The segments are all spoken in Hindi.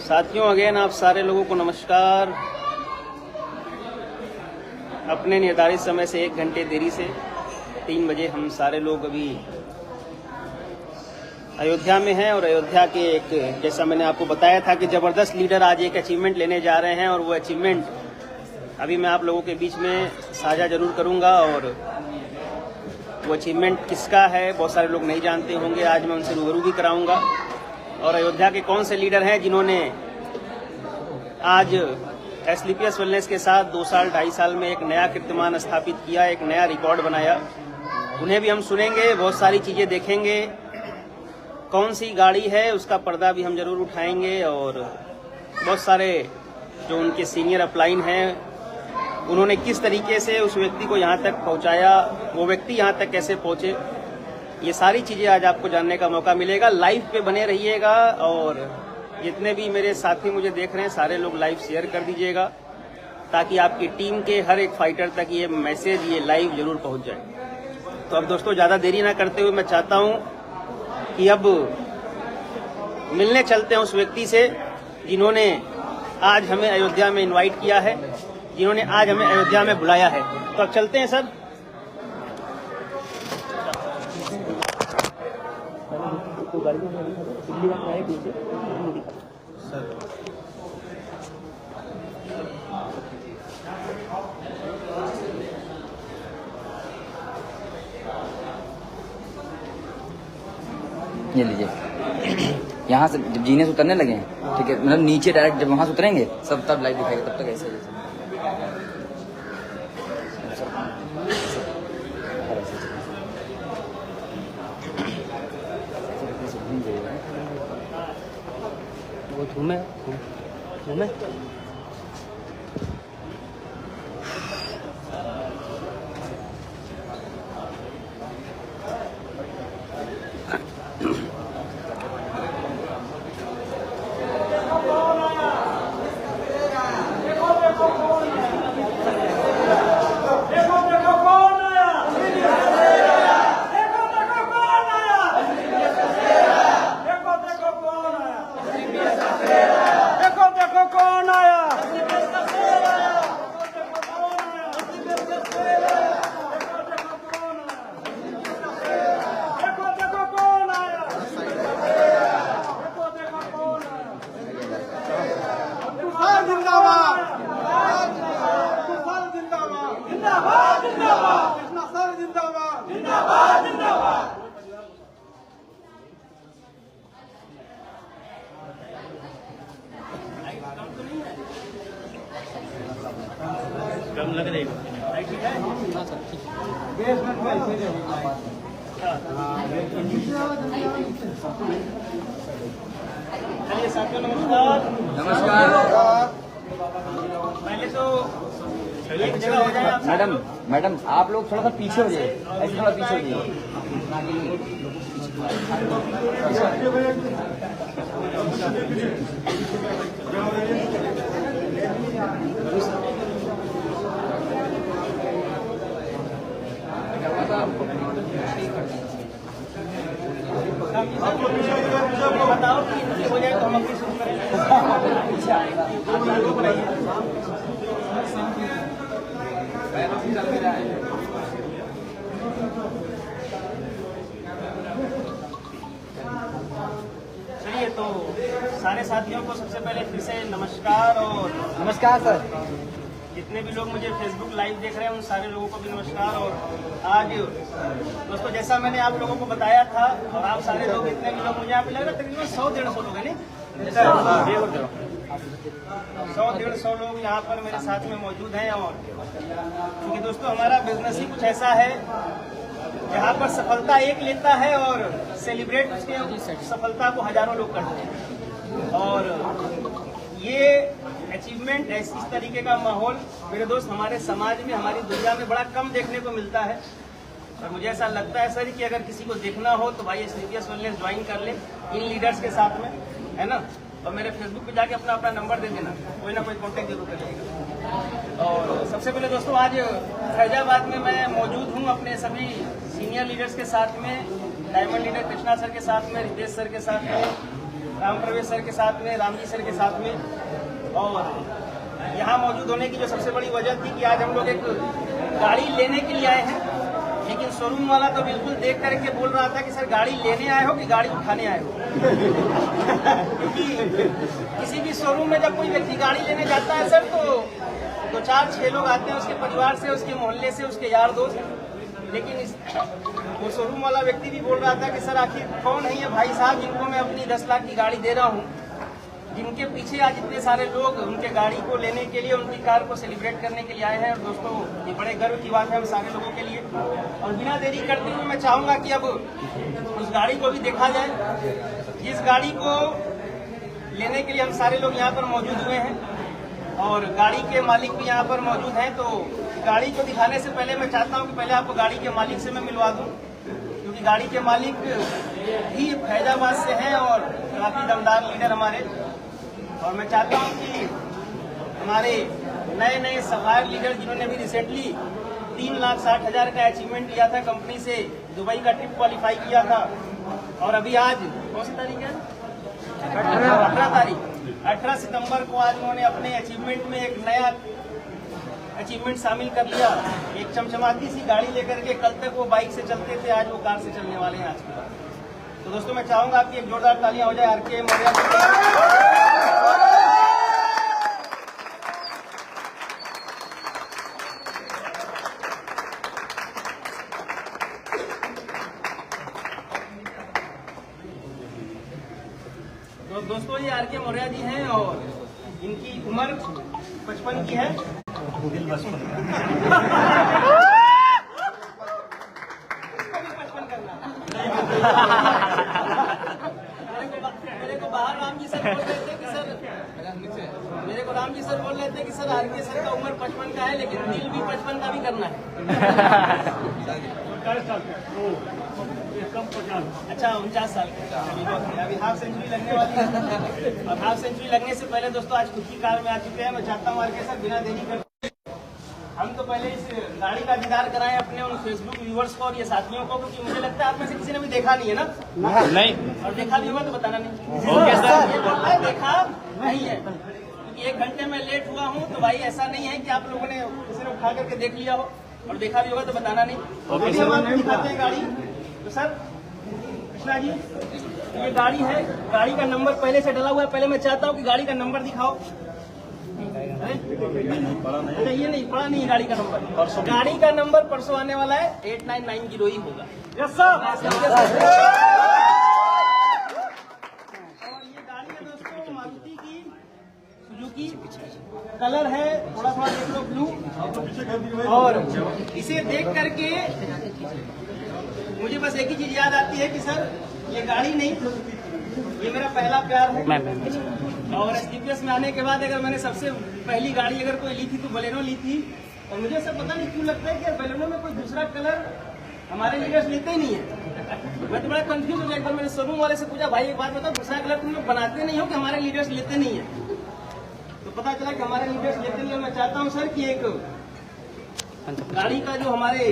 साथियों, अगेन आप सारे लोगों को नमस्कार। अपने निर्धारित समय से 1 घंटे देरी से 3 बजे हम सारे लोग अभी अयोध्या में हैं और अयोध्या के एक, जैसा मैंने आपको बताया था कि ज़बरदस्त लीडर आज एक अचीवमेंट लेने जा रहे हैं और वो अचीवमेंट अभी मैं आप लोगों के बीच में साझा जरूर करूंगा। और वो अचीवमेंट किसका है बहुत सारे लोग नहीं जानते होंगे, आज मैं उनसे रूबरू भी कराऊंगा। और अयोध्या के कौन से लीडर हैं जिन्होंने आज एसलीपीएस वेलनेस के साथ 2 साल 2.5 साल में एक नया कीर्तिमान स्थापित किया, एक नया रिकॉर्ड बनाया, उन्हें भी हम सुनेंगे, बहुत सारी चीज़ें देखेंगे। कौन सी गाड़ी है उसका पर्दा भी हम जरूर उठाएंगे और बहुत सारे जो उनके सीनियर अपलाइन हैं उन्होंने किस तरीके से उस व्यक्ति को यहाँ तक पहुँचाया, वो व्यक्ति यहाँ तक कैसे पहुँचे, ये सारी चीज़ें आज आपको जानने का मौका मिलेगा। लाइव पे बने रहिएगा और जितने भी मेरे साथी मुझे देख रहे हैं सारे लोग लाइव शेयर कर दीजिएगा ताकि आपकी टीम के हर एक फाइटर तक ये मैसेज, ये लाइव जरूर पहुँच जाए। तो अब दोस्तों ज़्यादा देरी ना करते हुए मैं चाहता हूँ कि अब मिलने चलते हैं उस व्यक्ति से जिन्होंने आज हमें अयोध्या में इनवाइट किया है, जिन्होंने आज हमें अयोध्या में बुलाया है। तो अब चलते हैं सर। ये लीजिए, यहाँ से जब जीने से उतरने लगे हैं, ठीक है, मतलब नीचे डायरेक्ट जब वहाँ से उतरेंगे सब तब लाइव दिखाएगा, तब तक ऐसे जैसे वो घूमे घूमे कम लग रही चलिए साथियों, नमस्कार। नमस्कार। पहले तो एक जगह हो जाए। मैडम आप लोग थोड़ा सा पीछे हो जाइए, ऐसे थोड़ा पीछे हो जाइए। बताओ कि हो जाए तो हम अपनी शुरू करें। चलिए, तो सारे साथियों को सबसे पहले फिर से नमस्कार। और नमस्कार सर। जितने भी लोग मुझे फेसबुक लाइव देख रहे हैं उन सारे लोगों को भी नमस्कार। और आज दोस्तों जैसा मैंने आप लोगों को बताया था और आप सारे लोग, जितने भी लोग, मुझे यहाँ पे लग रहा है तकरीबन 100-150 लोग हैं, नहीं 100-150 लोग यहाँ पर मेरे साथ में मौजूद हैं। और क्योंकि दोस्तों हमारा बिजनेस ही कुछ ऐसा है जहाँ पर सफलता एक लेता है और सेलिब्रेट उसके सफलता को हजारों लोग करते हैं। और ये अचीवमेंट, इस तरीके का माहौल मेरे दोस्त हमारे समाज में, हमारी दुनिया में बड़ा कम देखने को मिलता है। और मुझे ऐसा लगता है सर कि अगर किसी को देखना हो तो भाई एसलीपीएस वेलनेस ज्वाइन कर ले इन लीडर्स के साथ में, है ना। और मेरे फेसबुक पे जाके अपना नंबर दे देना, कोई ना कोई कॉन्टेक्ट जरूर करिएगा। और सबसे पहले दोस्तों आज फैजाबाद में मैं मौजूद हूँ अपने सभी सीनियर लीडर्स के साथ में। डायमंड लीडर कृष्णा सर के साथ में, रितेश सर के साथ में, राम प्रवेश सर के साथ में, रामजी सर के साथ में। और यहाँ मौजूद होने की जो सबसे बड़ी वजह थी कि आज हम लोग एक गाड़ी लेने के लिए आए हैं, लेकिन शोरूम वाला तो बिल्कुल देख करके बोल रहा था कि सर गाड़ी लेने आए हो कि गाड़ी उठाने आए हो। क्योंकि किसी भी शोरूम में जब कोई व्यक्ति गाड़ी लेने जाता है सर, तो 4-6 लोग आते हैं उसके परिवार से, उसके मोहल्ले से, उसके यार दोस्त। लेकिन वो शोरूम वाला व्यक्ति भी बोल रहा था कि सर आखिर कौन है ये भाई साहब जिनको मैं अपनी 10 लाख की गाड़ी दे रहा हूँ, जिनके पीछे आज इतने सारे लोग उनके गाड़ी को लेने के लिए, उनकी कार को सेलिब्रेट करने के लिए आए हैं। और दोस्तों, ये बड़े गर्व की बात है हम सारे लोगों के लिए। और बिना देरी करते हुए मैं चाहूँगा कि अब उस गाड़ी को भी देखा जाए। जिस गाड़ी को लेने के लिए हम सारे लोग यहाँ पर मौजूद हुए हैं और गाड़ी के मालिक भी यहाँ पर मौजूद हैं, तो गाड़ी को दिखाने से पहले मैं चाहता हूँ कि पहले आपको गाड़ी के मालिक से मैं मिलवा दूँ, क्योंकि गाड़ी के मालिक भी फैजाबाद से हैं और काफ़ी दमदार लीडर हमारे। और मैं चाहता हूं कि हमारे नए नए सफायर लीडर जिन्होंने अभी रिसेंटली 3,60,000 का अचीवमेंट लिया था कंपनी से, दुबई का ट्रिप क्वालिफाई किया था, और अभी आज कौन सी तारीख है? 18 तारीख, 18 सितंबर को आज उन्होंने अपने अचीवमेंट में एक नया अचीवमेंट शामिल कर लिया। एक चमचमाती सी गाड़ी लेकर के, कल तक वो बाइक से चलते थे, आज वो कार से चलने वाले हैं आज के बाद। तो दोस्तों, मैं चाहूंगा कि एक जोरदार तालियां हो जाए आरके मौर्या जी। तो दोस्तों, ये आरके मौर्या जी हैं और इनकी उम्र 55 की है। मेरे को बाहर राम जी सर बोल रहे थे कि सर आरके सर का उम्र 55 का है, लेकिन दिल भी 55 का भी करना है। अच्छा, 49 साल का। अभी हाफ सेंचुरी लगने वाली है और हाफ सेंचुरी लगने से पहले दोस्तों आज खुद की कार में आ चुके हैं। मैं चाहता हूँ आरके सर बिना देरी कर हम तो पहले इस गाड़ी का दीदार कराएं अपने उन फेसबुक व्यूवर्स को और ये साथियों को, क्योंकि मुझे लगता है आप में से किसी ने भी देखा नहीं है ना? नहीं। और देखा भी होगा तो बताना नहीं। Okay sir. ये बोलना है देखा नहीं है, क्योंकि 1 घंटे में लेट हुआ हूँ, तो भाई ऐसा नहीं है कि आप लोगों ने किसी ने उठा करके देख लिया हो, और देखा भी होगा तो बताना नहीं। अभी हम आपको दिखाते हैं गाड़ी। तो सर कृष्णा जी, ये गाड़ी है, गाड़ी का नंबर पहले से डला हुआ है। पहले मैं चाहता हूँ कि गाड़ी का नंबर दिखाओ। अच्छा, ये नहीं पड़ा, नहीं गाड़ी का नंबर। गाड़ी का नंबर परसों आने वाला है, 8990 ही होगा। Yes sir. और ये गाड़ी है दोस्तों मारुति की, सुजुकी, कलर है थोड़ा थोड़ा देख लो ब्लू। और इसे देख करके मुझे बस एक ही चीज याद आती है कि सर ये गाड़ी नहीं, ये मेरा पहला प्यार है। और एसडीपीएस में आने के बाद अगर मैंने सबसे पहली गाड़ी अगर कोई ली थी तो बलेनो ली थी। और मुझे सब पता नहीं क्यों लगता है कि बलेनो में कोई दूसरा कलर हमारे लीडर्स लेते ही नहीं है। मैं तो बड़ा कंफ्यूज हो गया। एक बार मैंने शोरूम वाले से पूछा, भाई एक बात बताओ, दूसरा कलर तुम लोग बनाते नहीं हो कि हमारे लीडर्स लेते नहीं है? तो पता चला कि हमारे लीडर्स लेते नहीं है। मैं चाहता हूँ सर कि एक गाड़ी का जो हमारे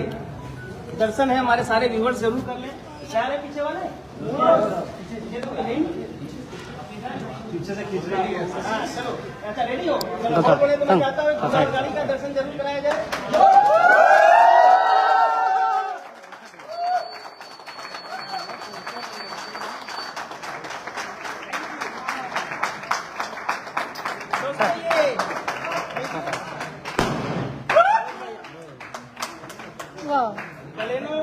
दर्शन है हमारे सारे व्यूवर्स जरूर कर लें। शायर है पीछे वाले, पीछे से खींच रही है। हाँ चलो, अच्छा रेडी हो? चलो और बोले तो मैं चाहता हूँ गाड़ी का दर्शन जरूर कराया जाए। बलेनो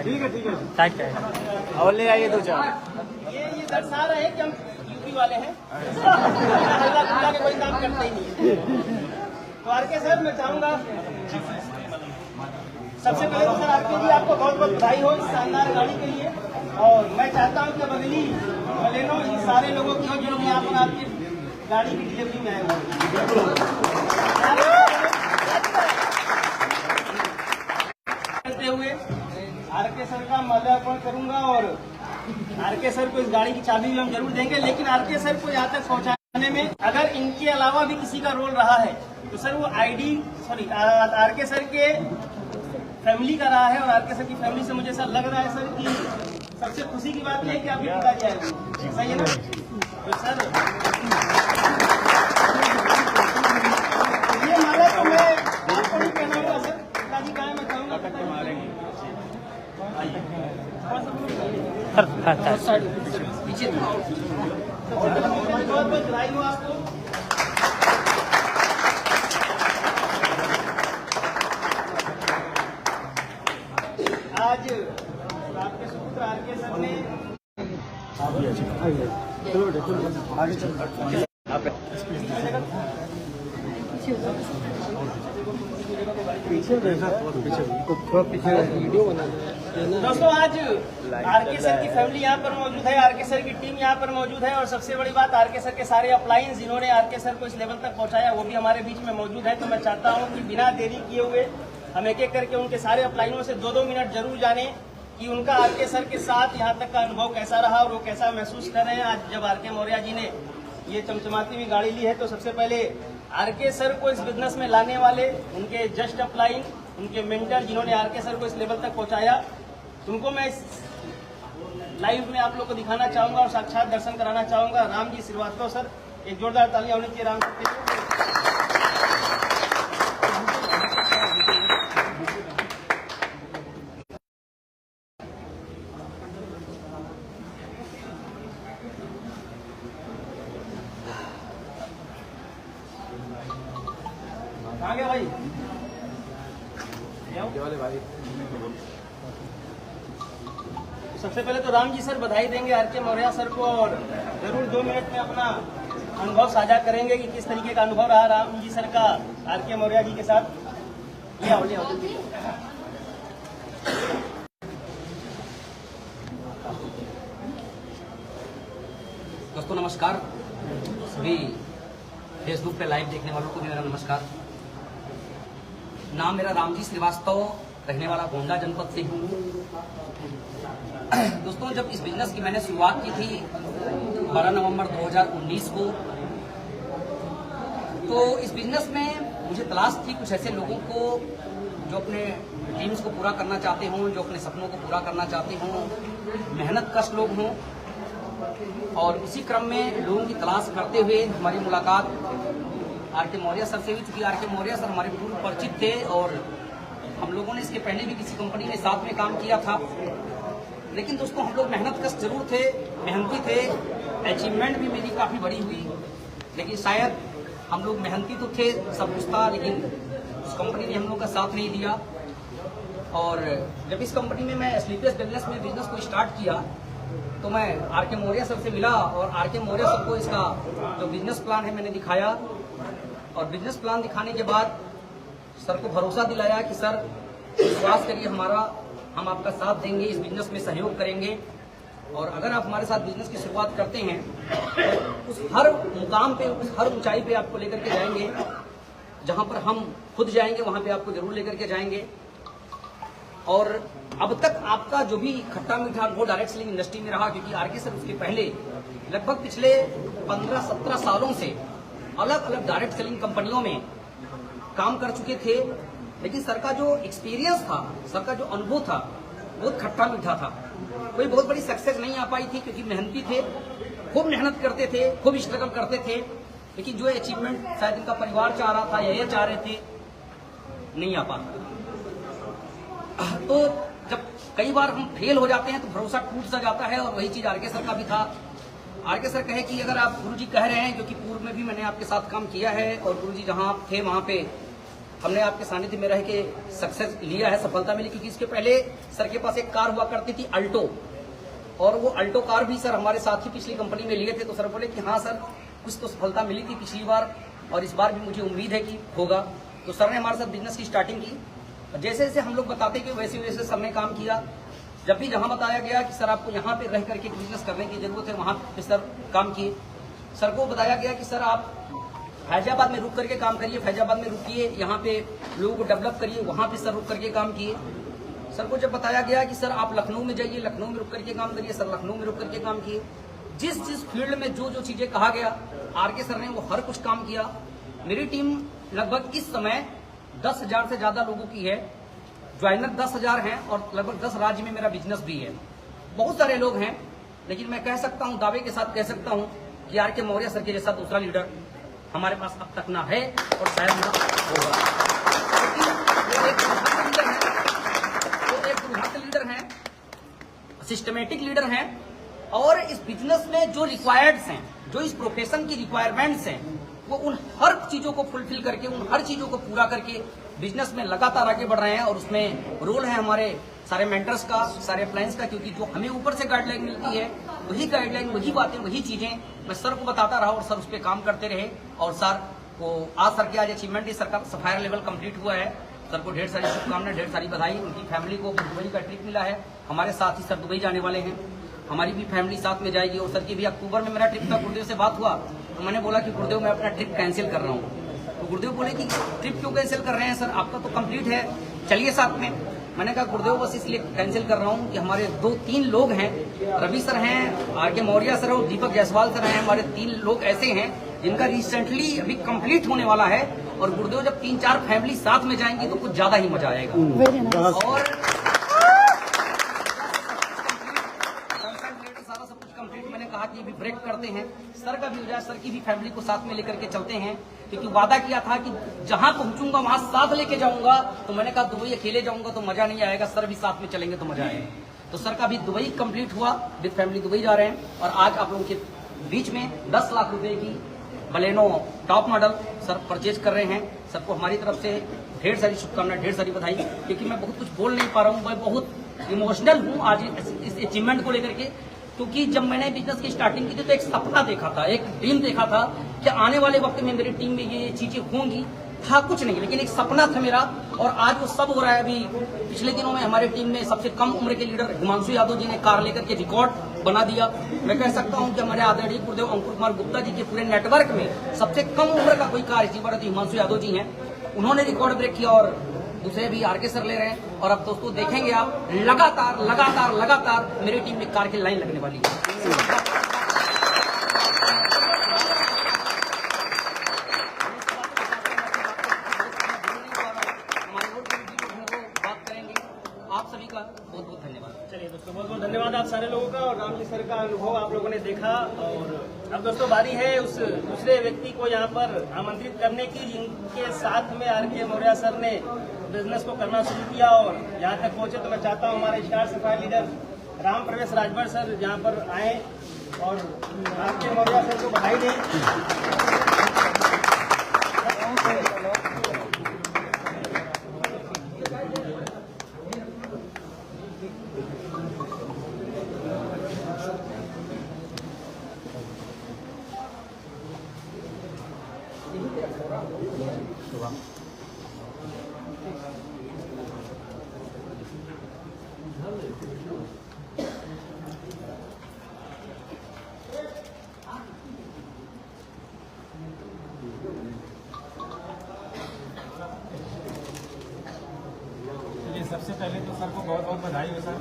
ठीक है और ले आइए 2-4। ये दर्शा रहे हैं कि हम यूपी वाले हैं। हल्ला गुल्ला के कोई काम करते ही नहीं है। तो आरके सर, मैं चाहूंगा सबसे पहले तो सर आरके जी आपको बहुत बहुत बधाई हो इस शानदार गाड़ी के लिए। और मैं चाहता हूँ कि अब अगली बलेनो इन सारे लोगों की हो जो लोग यहाँ पर आपकी गाड़ी की डिलीवरी में आए हुए हुए आरके सर का माल्यार्पण करूंगा। और आरके सर को इस गाड़ी की चाबी भी हम जरूर देंगे। लेकिन आरके सर को यहाँ तक पहुँचाने में अगर इनके अलावा भी किसी का रोल रहा है तो सर वो आरके सर के फैमिली का रहा है और आरके सर की फैमिली से मुझे ऐसा लग रहा है सर कि सबसे खुशी की बात यह है कि आपके पिताजी आए हुए, सही है ना? तो सर ये माला तो मैं आपको नहीं पहनाऊंगा सर, पिताजी कहाँ है मैं कहूँगा पीछे बहुत बहुत बधाई हो आपको। आज आपके सुपुत्र आरके सर ने दोस्तों आज आरके सर की फैमिली यहाँ पर मौजूद है, आरके सर की टीम यहाँ पर मौजूद है और सबसे बड़ी बात आरके सर के सारे अप्लायंस जिन्होंने आरके सर को इस लेवल तक पहुँचाया वो भी हमारे बीच में मौजूद है। तो मैं चाहता हूँ कि बिना देरी किए हुए हम एक एक करके उनके सारे अप्लाइनों से 2-2 मिनट जरूर जाने कि उनका आरके सर के साथ यहाँ तक का अनुभव कैसा रहा और वो कैसा महसूस कर रहे हैं। आज जब आरके मौर्य जी ने ये चमचमाती हुई गाड़ी ली है तो सबसे पहले आरके सर को इस बिजनेस में लाने वाले उनके जस्ट अप्लाइंग, उनके मेंटर जिन्होंने आरके सर को इस लेवल तक पहुँचाया, उनको मैं इस लाइव में आप लोग को दिखाना चाहूंगा और साक्षात दर्शन कराना चाहूंगा। राम जी श्रीवास्तव सर, एक जोरदार तालियां होनी चाहिए राम सर के लिए। कहाँ गया भाई? वाले भाई सबसे पहले तो राम जी सर बधाई देंगे आरके मौर्य सर को और जरूर 2 मिनट में अपना अनुभव साझा करेंगे कि किस तरीके का अनुभव रहा राम जी सर का आरके मौर्य जी के साथ। ले आओ। दोस्तों नमस्कार, सभी फेसबुक पे लाइव देखने वालों को भी मेरा नमस्कार। नाम मेरा रामजी श्रीवास्तव, रहने वाला गोंडा जनपद से हूँ। दोस्तों जब इस बिजनेस की मैंने शुरुआत की थी 12 नवंबर 2019 को, तो इस बिजनेस में मुझे तलाश थी कुछ ऐसे लोगों को जो अपने ड्रीम्स को पूरा करना चाहते हों, जो अपने सपनों को पूरा करना चाहते हों, मेहनत कश लोग हों। और उसी क्रम में लोगों की तलाश करते हुए हमारी मुलाकात आरके मौर्य सर से हुई। चूँकि आरके मौर्य सर हमारे पूर्व परिचित थे और हम लोगों ने इसके पहले भी किसी कंपनी में साथ में काम किया था। लेकिन दोस्तों हम लोग मेहनत कश जरूर थे, मेहनती थे, अचीवमेंट भी मेरी काफ़ी बड़ी हुई। लेकिन शायद हम लोग मेहनती तो थे, सब कुछ था, लेकिन उस कंपनी ने हम लोग का साथ नहीं दिया। और जब इस कंपनी में मैं स्लीपलेस वेलनेस में बिजनेस को स्टार्ट किया तो मैं आरके मौर्य सर से मिला और आरके मौर्य सर को इसका जो बिजनेस प्लान है मैंने दिखाया। और बिजनेस प्लान दिखाने के बाद सर को भरोसा दिलाया कि सर विश्वास करिए हमारा, हम आपका साथ देंगे, इस बिजनेस में सहयोग करेंगे। और अगर आप हमारे साथ बिजनेस की शुरुआत करते हैं तो उस हर मुकाम पे, उस हर ऊंचाई पे आपको लेकर के जाएंगे, जहां पर हम खुद जाएंगे वहां पे आपको जरूर लेकर के जाएंगे। और अब तक आपका जो भी खट्टा मीठा वो डायरेक्ट सेलिंग इंडस्ट्री में रहा, क्योंकि आरके सर उसके पहले लगभग पिछले 15-17 सालों से अलग अलग डायरेक्ट सेलिंग कंपनियों में काम कर चुके थे। लेकिन सर का जो एक्सपीरियंस था, सर का जो अनुभव था, बहुत खट्टा मीठा था। कोई बहुत बड़ी सक्सेस नहीं आ पाई थी क्योंकि मेहनती थे, खूब मेहनत करते थे, खूब स्ट्रगल करते थे। लेकिन जो अचीवमेंट शायद इनका परिवार चाह रहा था या ये चाह रहे थे, नहीं आ पाता। तो जब कई बार हम फेल हो जाते हैं तो भरोसा टूट सा जाता है। और वही चीज आरके सर का भी था। आरके सर कहे कि अगर आप गुरुजी कह रहे हैं, क्योंकि पूर्व में भी मैंने आपके साथ काम किया है और गुरुजी जहां आप थे वहां पे हमने आपके सानिध्य में रह के सक्सेस लिया है, सफलता मिली। क्योंकि इसके पहले सर के पास एक कार हुआ करती थी अल्टो, और वो अल्टो कार भी सर हमारे साथ ही पिछली कंपनी में लिए थे। तो सर बोले कि हाँ सर, कुछ तो सफलता मिली थी पिछली बार और इस बार भी मुझे उम्मीद है कि होगा। तो सर ने हमारे साथ बिजनेस की स्टार्टिंग की। जैसे जैसे हम लोग बताते कि वैसे वैसे सर ने काम किया। जब भी जहां बताया गया कि सर आपको यहाँ पे रह करके बिजनेस करने की जरूरत है, वहां पे सर काम किए। सर को बताया गया कि सर आप फैजाबाद में रुक करके काम करिए, फैजाबाद में रुकिए, यहाँ पे लोगों को डेवलप करिए, वहां पे सर रुक करके काम किए। सर को जब बताया गया कि सर आप लखनऊ में जाइए, लखनऊ में रुक करके काम करिए, सर लखनऊ में रुक करके काम किए। जिस जिस फील्ड में जो जो चीजें कहा गया आरके सर ने वो हर कुछ काम किया। मेरी टीम लगभग इस समय 10,000 से ज्यादा लोगों की है ज्वाइनर 10,000 हैं और लगभग 10 राज्य में मेरा बिजनेस भी है। बहुत सारे लोग हैं, लेकिन मैं कह सकता हूं, दावे के साथ कह सकता हूं कि आर के मौर्य सर के जैसा दूसरा लीडर हमारे पास अब तक ना है और शायद ना होगा। वो एक बुद्धिमान लीडर हैं, सिस्टमेटिक लीडर हैं, और इस बिजनेस में जो रिक्वायर्ड्स हैं, जो इस प्रोफेशन की रिक्वायरमेंट्स हैं, वो उन हर चीजों को फुलफिल करके, उन हर चीजों को पूरा करके बिजनेस में लगातार आगे बढ़ रहे हैं। और उसमें रोल है हमारे सारे मेंटर्स का, सारे अप्लायंस का, क्योंकि जो हमें ऊपर से गाइडलाइन मिलती है वही गाइडलाइन, वही बातें, वही चीजें मैं सर को बताता रहा और सर उस पर काम करते रहे। और सर को आज सर की आज अचीवमेंट, सर का सफायर लेवल कंप्लीट हुआ है। सर को ढेर सारी शुभकामनाएं, ढेर सारी बधाई। उनकी फैमिली को दुबई का ट्रिप मिला है, हमारे साथ ही सर दुबई जाने वाले हैं, हमारी भी फैमिली साथ में जाएगी। और सर की भी अक्टूबर में मेरा ट्रिप था, गुरुदेव से बात हुआ तो मैंने बोला कि गुरुदेव मैं अपना ट्रिप कैंसिल कर रहा हूँ। तो गुरुदेव बोले कि ट्रिप क्यों कैंसिल कर रहे हैं सर, आपका तो कंप्लीट है, चलिए साथ में। मैंने कहा गुरुदेव बस इसलिए कैंसिल कर रहा हूँ कि हमारे 2-3 लोग हैं, रवि सर हैं, आर के मौर्य सर और दीपक जायसवाल सर हैं, हमारे 3 लोग ऐसे हैं जिनका रिसेंटली अभी कंप्लीट होने वाला है। और गुरुदेव जब 3-4 फैमिली साथ में जाएंगी तो कुछ ज्यादा ही मजा आएगा। और सारा सब कुछ कंप्लीट, मैंने कहा कि भी ब्रेक करते हैं, सर का भी हो जाए, सर की भी फैमिली को साथ में लेकर के चलते हैं, क्योंकि वादा किया था कि जहां पहुंचूंगा वहां साथ लेके जाऊंगा। तो मैंने कहा दुबई अकेले जाऊंगा तो मजा नहीं आएगा, सर भी साथ में चलेंगे तो मजा आएगा। तो सर का भी दुबई कंप्लीट हुआ, विद फैमिली दुबई जा रहे हैं। और आज आप लोगों के बीच में 10 लाख रुपए की Baleno top model sir purchase कर रहे हैं। सबको हमारी तरफ से ढेर सारी शुभकामनाएं, ढेर सारी बधाई, क्योंकि मैं बहुत कुछ बोल नहीं पा रहा हूँ, मैं बहुत इमोशनल हूँ आज इस अचीवमेंट को लेकर के। क्योंकि जब मैंने बिजनेस की स्टार्टिंग की थी तो एक सपना देखा था, एक ड्रीम देखा था कि आने वाले वक्त में मेरी टीम में ये चीजें होंगी। था कुछ नहीं, लेकिन एक सपना था मेरा, और आज वो सब हो रहा है। अभी पिछले दिनों में हमारी टीम में सबसे कम उम्र के लीडर हिमांशु यादव जी ने कार लेकर के रिकॉर्ड बना दिया। मैं कह सकता हूं कि हमारे आदरणीय गुरुदेव अंकुर कुमार गुप्ता जी के पूरे नेटवर्क में सबसे कम उम्र का कोई कार रिसीवर है तो हिमांशु यादव जी हैं। उन्होंने रिकॉर्ड ब्रेक किया और दूसरे भी आर के सर ले रहे हैं। और अब दोस्तों देखेंगे आप, लगातार लगातार लगातार मेरी टीम में कार की लाइन लगने वाली है। आप सभी का बहुत बहुत धन्यवाद। चलिए दोस्तों, बहुत बहुत धन्यवाद आप सारे लोगों का। और राम जी सर का अनुभव आप लोगों ने देखा। और अब दोस्तों बारी है उस दूसरे व्यक्ति को यहाँ पर आमंत्रित करने की जिनके साथ में आर के मौर्य सर ने बिजनेस को करना शुरू किया और यहाँ तक पहुंचे। तो मैं चाहता हूँ हमारे स्टार सफाई लीडर राम प्रवेश राजभर सर यहाँ पर आए और आर के मौर्य सर को बधाई दें। सबसे पहले तो सर को बहुत बहुत बधाई हो सर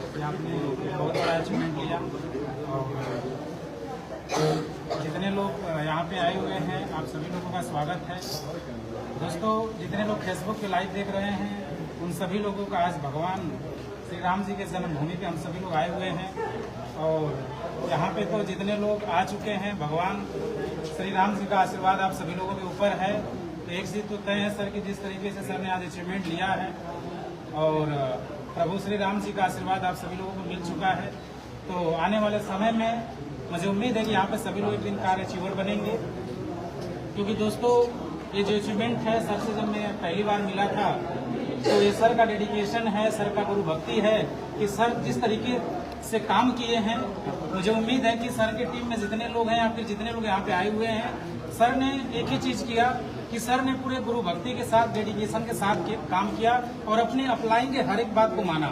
कि आपने बहुत बड़ा अचीवमेंट लिया। और जितने लोग यहाँ पे आए हुए हैं आप सभी लोगों का स्वागत है। दोस्तों जितने लोग फेसबुक पे लाइव देख रहे हैं उन सभी लोगों का आज भगवान श्री राम जी के जन्मभूमि पे हम सभी लोग आए हुए हैं। और यहाँ पे तो जितने लोग आ चुके हैं, भगवान श्री राम जी का आशीर्वाद आप सभी लोगों के ऊपर है। तो एक चीज तो तय है सर कि जिस तरीके से सर ने आज अचीवमेंट लिया है और प्रभु श्री राम जी का आशीर्वाद आप सभी लोगों को मिल चुका है। तो आने वाले समय में मुझे उम्मीद है कि यहाँ पे सभी लोग एक दिन कार अचीवर बनेंगे। क्योंकि दोस्तों ये जो अचीवमेंट है सर से जब मैं पहली बार मिला था तो ये सर का डेडिकेशन है, सर का गुरु भक्ति है कि सर जिस तरीके से काम किए हैं, मुझे उम्मीद है कि सर की टीम में जितने लोग हैं या फिर जितने लोग यहाँ पे आए हुए हैं, सर ने एक ही चीज किया कि सर ने पूरे गुरु भक्ति के साथ, डेडिकेशन के साथ काम किया और अपने अप्लाइंग के हर एक बात को माना।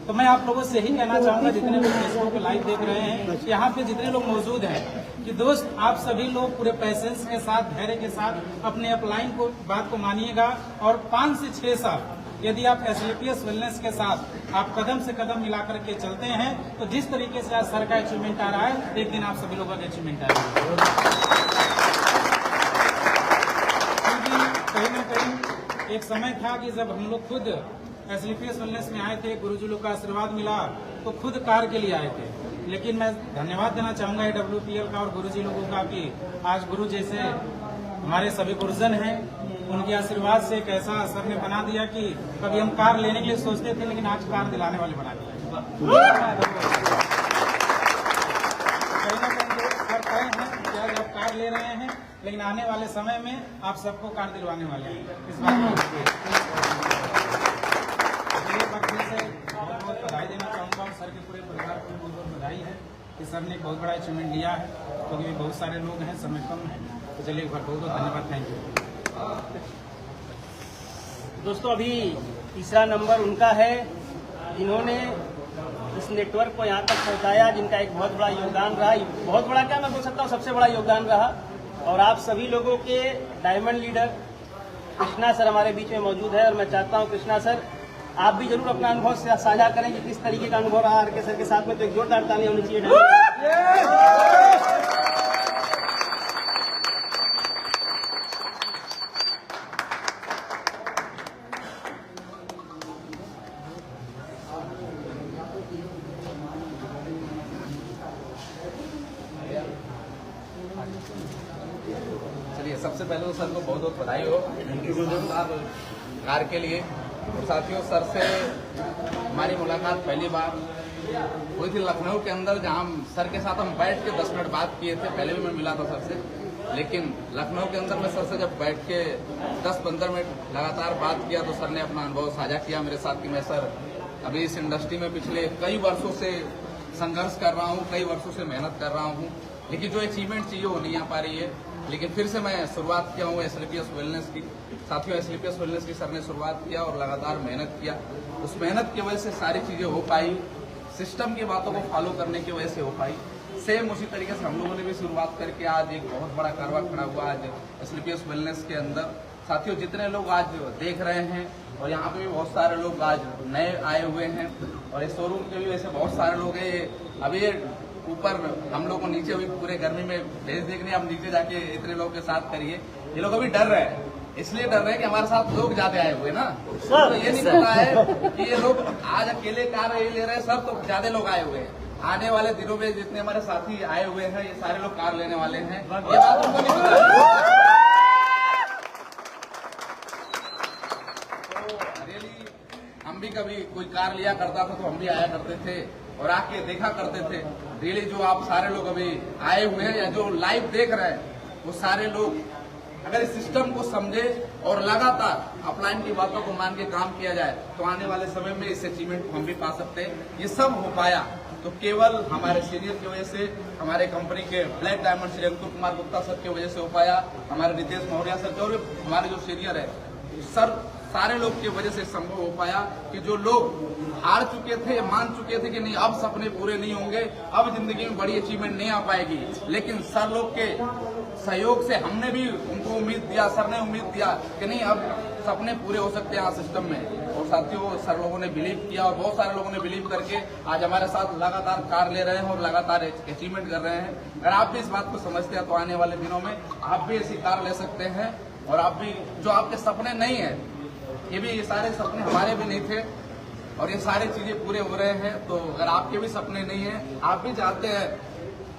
तो मैं आप लोगों से यही कहना चाहूंगा, जितने लोग फेसबुक पे लाइव देख रहे हैं, यहाँ पे जितने लोग मौजूद हैं, कि दोस्त आप सभी लोग पूरे पैसेंस के साथ, धैर्य के साथ अपने अप्लाइंग को बात को मानिएगा। और 5 से 6 साल यदि आप एसलीपीएस वेलनेस के साथ आप कदम से कदम मिला करके चलते हैं तो जिस तरीके से आज सर का अचीवमेंट आ रहा है, एक दिन आप सभी लोगों का अचीवमेंट आएगा। क्योंकि कहीं न कहीं एक समय था कि जब हम लोग खुद SLPS वेलनेस में आए थे, गुरुजी लोग का आशीर्वाद मिला तो खुद कार के लिए आए थे। लेकिन मैं धन्यवाद देना चाहूंगा AWPL का और गुरुजी लोगों का कि आज गुरु जैसे हमारे सभी गुरुजन हैं, उनके आशीर्वाद से एक ऐसा सर ने बना दिया कि कभी हम कार लेने के लिए सोचते थे लेकिन आज कार दिलाने वाले बना दिया। कहीं ना कहीं सर तय हैं कि आज आप कार ले रहे हैं, लेकिन आने वाले समय में आप सबको कार दिलवाने वाले हैं। इस बात को बहुत बधाई देना चाहूँगा और सर के पूरे परिवार को बहुत बहुत बधाई है कि सर ने एक बहुत बड़ा अचीवमेंट लिया है, क्योंकि तो बहुत सारे लोग हैं, समय कम है। तो चलिए एक बार बहुत बहुत धन्यवाद, थैंक यू। दोस्तों अभी तीसरा नंबर उनका है, जिन्होंने इस नेटवर्क को यहाँ तक पहुँचाया, जिनका एक बहुत बड़ा योगदान रहा, बहुत बड़ा क्या मैं बोल सकता हूँ, सबसे बड़ा योगदान रहा। और आप सभी लोगों के डायमंड लीडर कृष्णा सर हमारे बीच में मौजूद है और मैं चाहता हूँ कृष्णा सर आप भी जरूर अपना अनुभव साझा करें कि किस तरीके का अनुभव रहा आर के सर के साथ में। तो एक जोरदार ताली होनी चाहिए। चलिए सबसे पहले तो सर को बहुत बहुत बधाई हो कार के लिए। और साथियों, सर से हमारी मुलाकात पहली बार हुई थी लखनऊ के अंदर, जहां सर के साथ हम बैठ के 10 मिनट बात किए थे। पहले भी मैं मिला था सर से, लेकिन लखनऊ के अंदर मैं सर से जब बैठ के 10-15 मिनट लगातार बात किया तो सर ने अपना अनुभव साझा किया मेरे साथ कि मैं सर अभी इस इंडस्ट्री में पिछले कई वर्षों से संघर्ष कर रहा हूँ, कई वर्षों से मेहनत कर रहा हूँ, लेकिन जो अचीवमेंट चाहिए वो नहीं आ पा रही है। लेकिन फिर से मैं शुरुआत किया हूँ SLPS वेलनेस की। साथियों, SLPS वेलनेस की सर ने शुरुआत किया और लगातार मेहनत किया। उस मेहनत की वजह से सारी चीजें हो पाई, सिस्टम की बातों को फॉलो करने की वजह से हो पाई। सेम उसी तरीके से हम लोगों ने भी शुरुआत करके आज एक बहुत बड़ा कारवा खड़ा हुआ आज SLPS वेलनेस के अंदर। साथियों, जितने लोग आज देख रहे हैं और यहाँ पे भी बहुत सारे लोग आज नए आए हुए हैं और इस शोरूम के भी वैसे बहुत सारे लोग हैं। अभी ऊपर हम लोग को नीचे अभी पूरे गर्मी में भेज देखने, आप नीचे जाके इतने लोगों के साथ करिए। ये लोग अभी डर रहे हैं, इसलिए डर रहे हैं कि हमारे साथ लोग ज्यादा आए हुए ना, तो ये नहीं पता है कि ये लोग आज अकेले कार ये ले रहे हैं सर, तो ज्यादा लोग आए हुए हैं। आने वाले दिनों में जितने हमारे साथी आए हुए हैं ये सारे लोग कार लेने वाले हैं, ये बात उनको नहीं पता। हम भी कभी कोई कार लिया करता था तो हम भी आया करते थे और आके देखा करते थे। रियली जो आप सारे लोग अभी आए हुए हैं या जो लाइव देख रहे हैं वो सारे लोग अगर इस सिस्टम को समझे और लगातार अपलाइन की बातों को मान के काम किया जाए तो आने वाले समय में इस अचीवमेंट को हम भी पा सकते हैं। ये सब हो पाया तो केवल हमारे सीनियर की वजह से, हमारे कंपनी के ब्लैक डायमंड श्री अंकुर कुमार गुप्ता सर की वजह से हो पाया, हमारे नितेश मौर्य सर के और हमारे जो सीनियर है सर, सारे लोग की वजह से संभव हो पाया कि जो लोग हार चुके थे, मान चुके थे कि नहीं अब सपने पूरे नहीं होंगे, अब जिंदगी में बड़ी अचीवमेंट नहीं आ पाएगी, लेकिन सर लोग के सहयोग से हमने भी उनको उम्मीद दिया, सर ने उम्मीद दिया कि नहीं अब सपने पूरे हो सकते हैं सिस्टम में। और साथियों, सर लोगों ने बिलीव किया और बहुत सारे लोगों ने बिलीव करके आज हमारे साथ लगातार कार ले रहे हैं और लगातार अचीवमेंट कर रहे हैं। अगर आप भी इस बात को समझते हैं तो आने वाले दिनों में आप भी ऐसी कार ले सकते हैं और आप भी जो आपके सपने नहीं है, ये सारे सपने हमारे भी नहीं थे और ये सारी चीजें पूरे हो रहे हैं। तो अगर आपके भी सपने नहीं है, आप भी चाहते हैं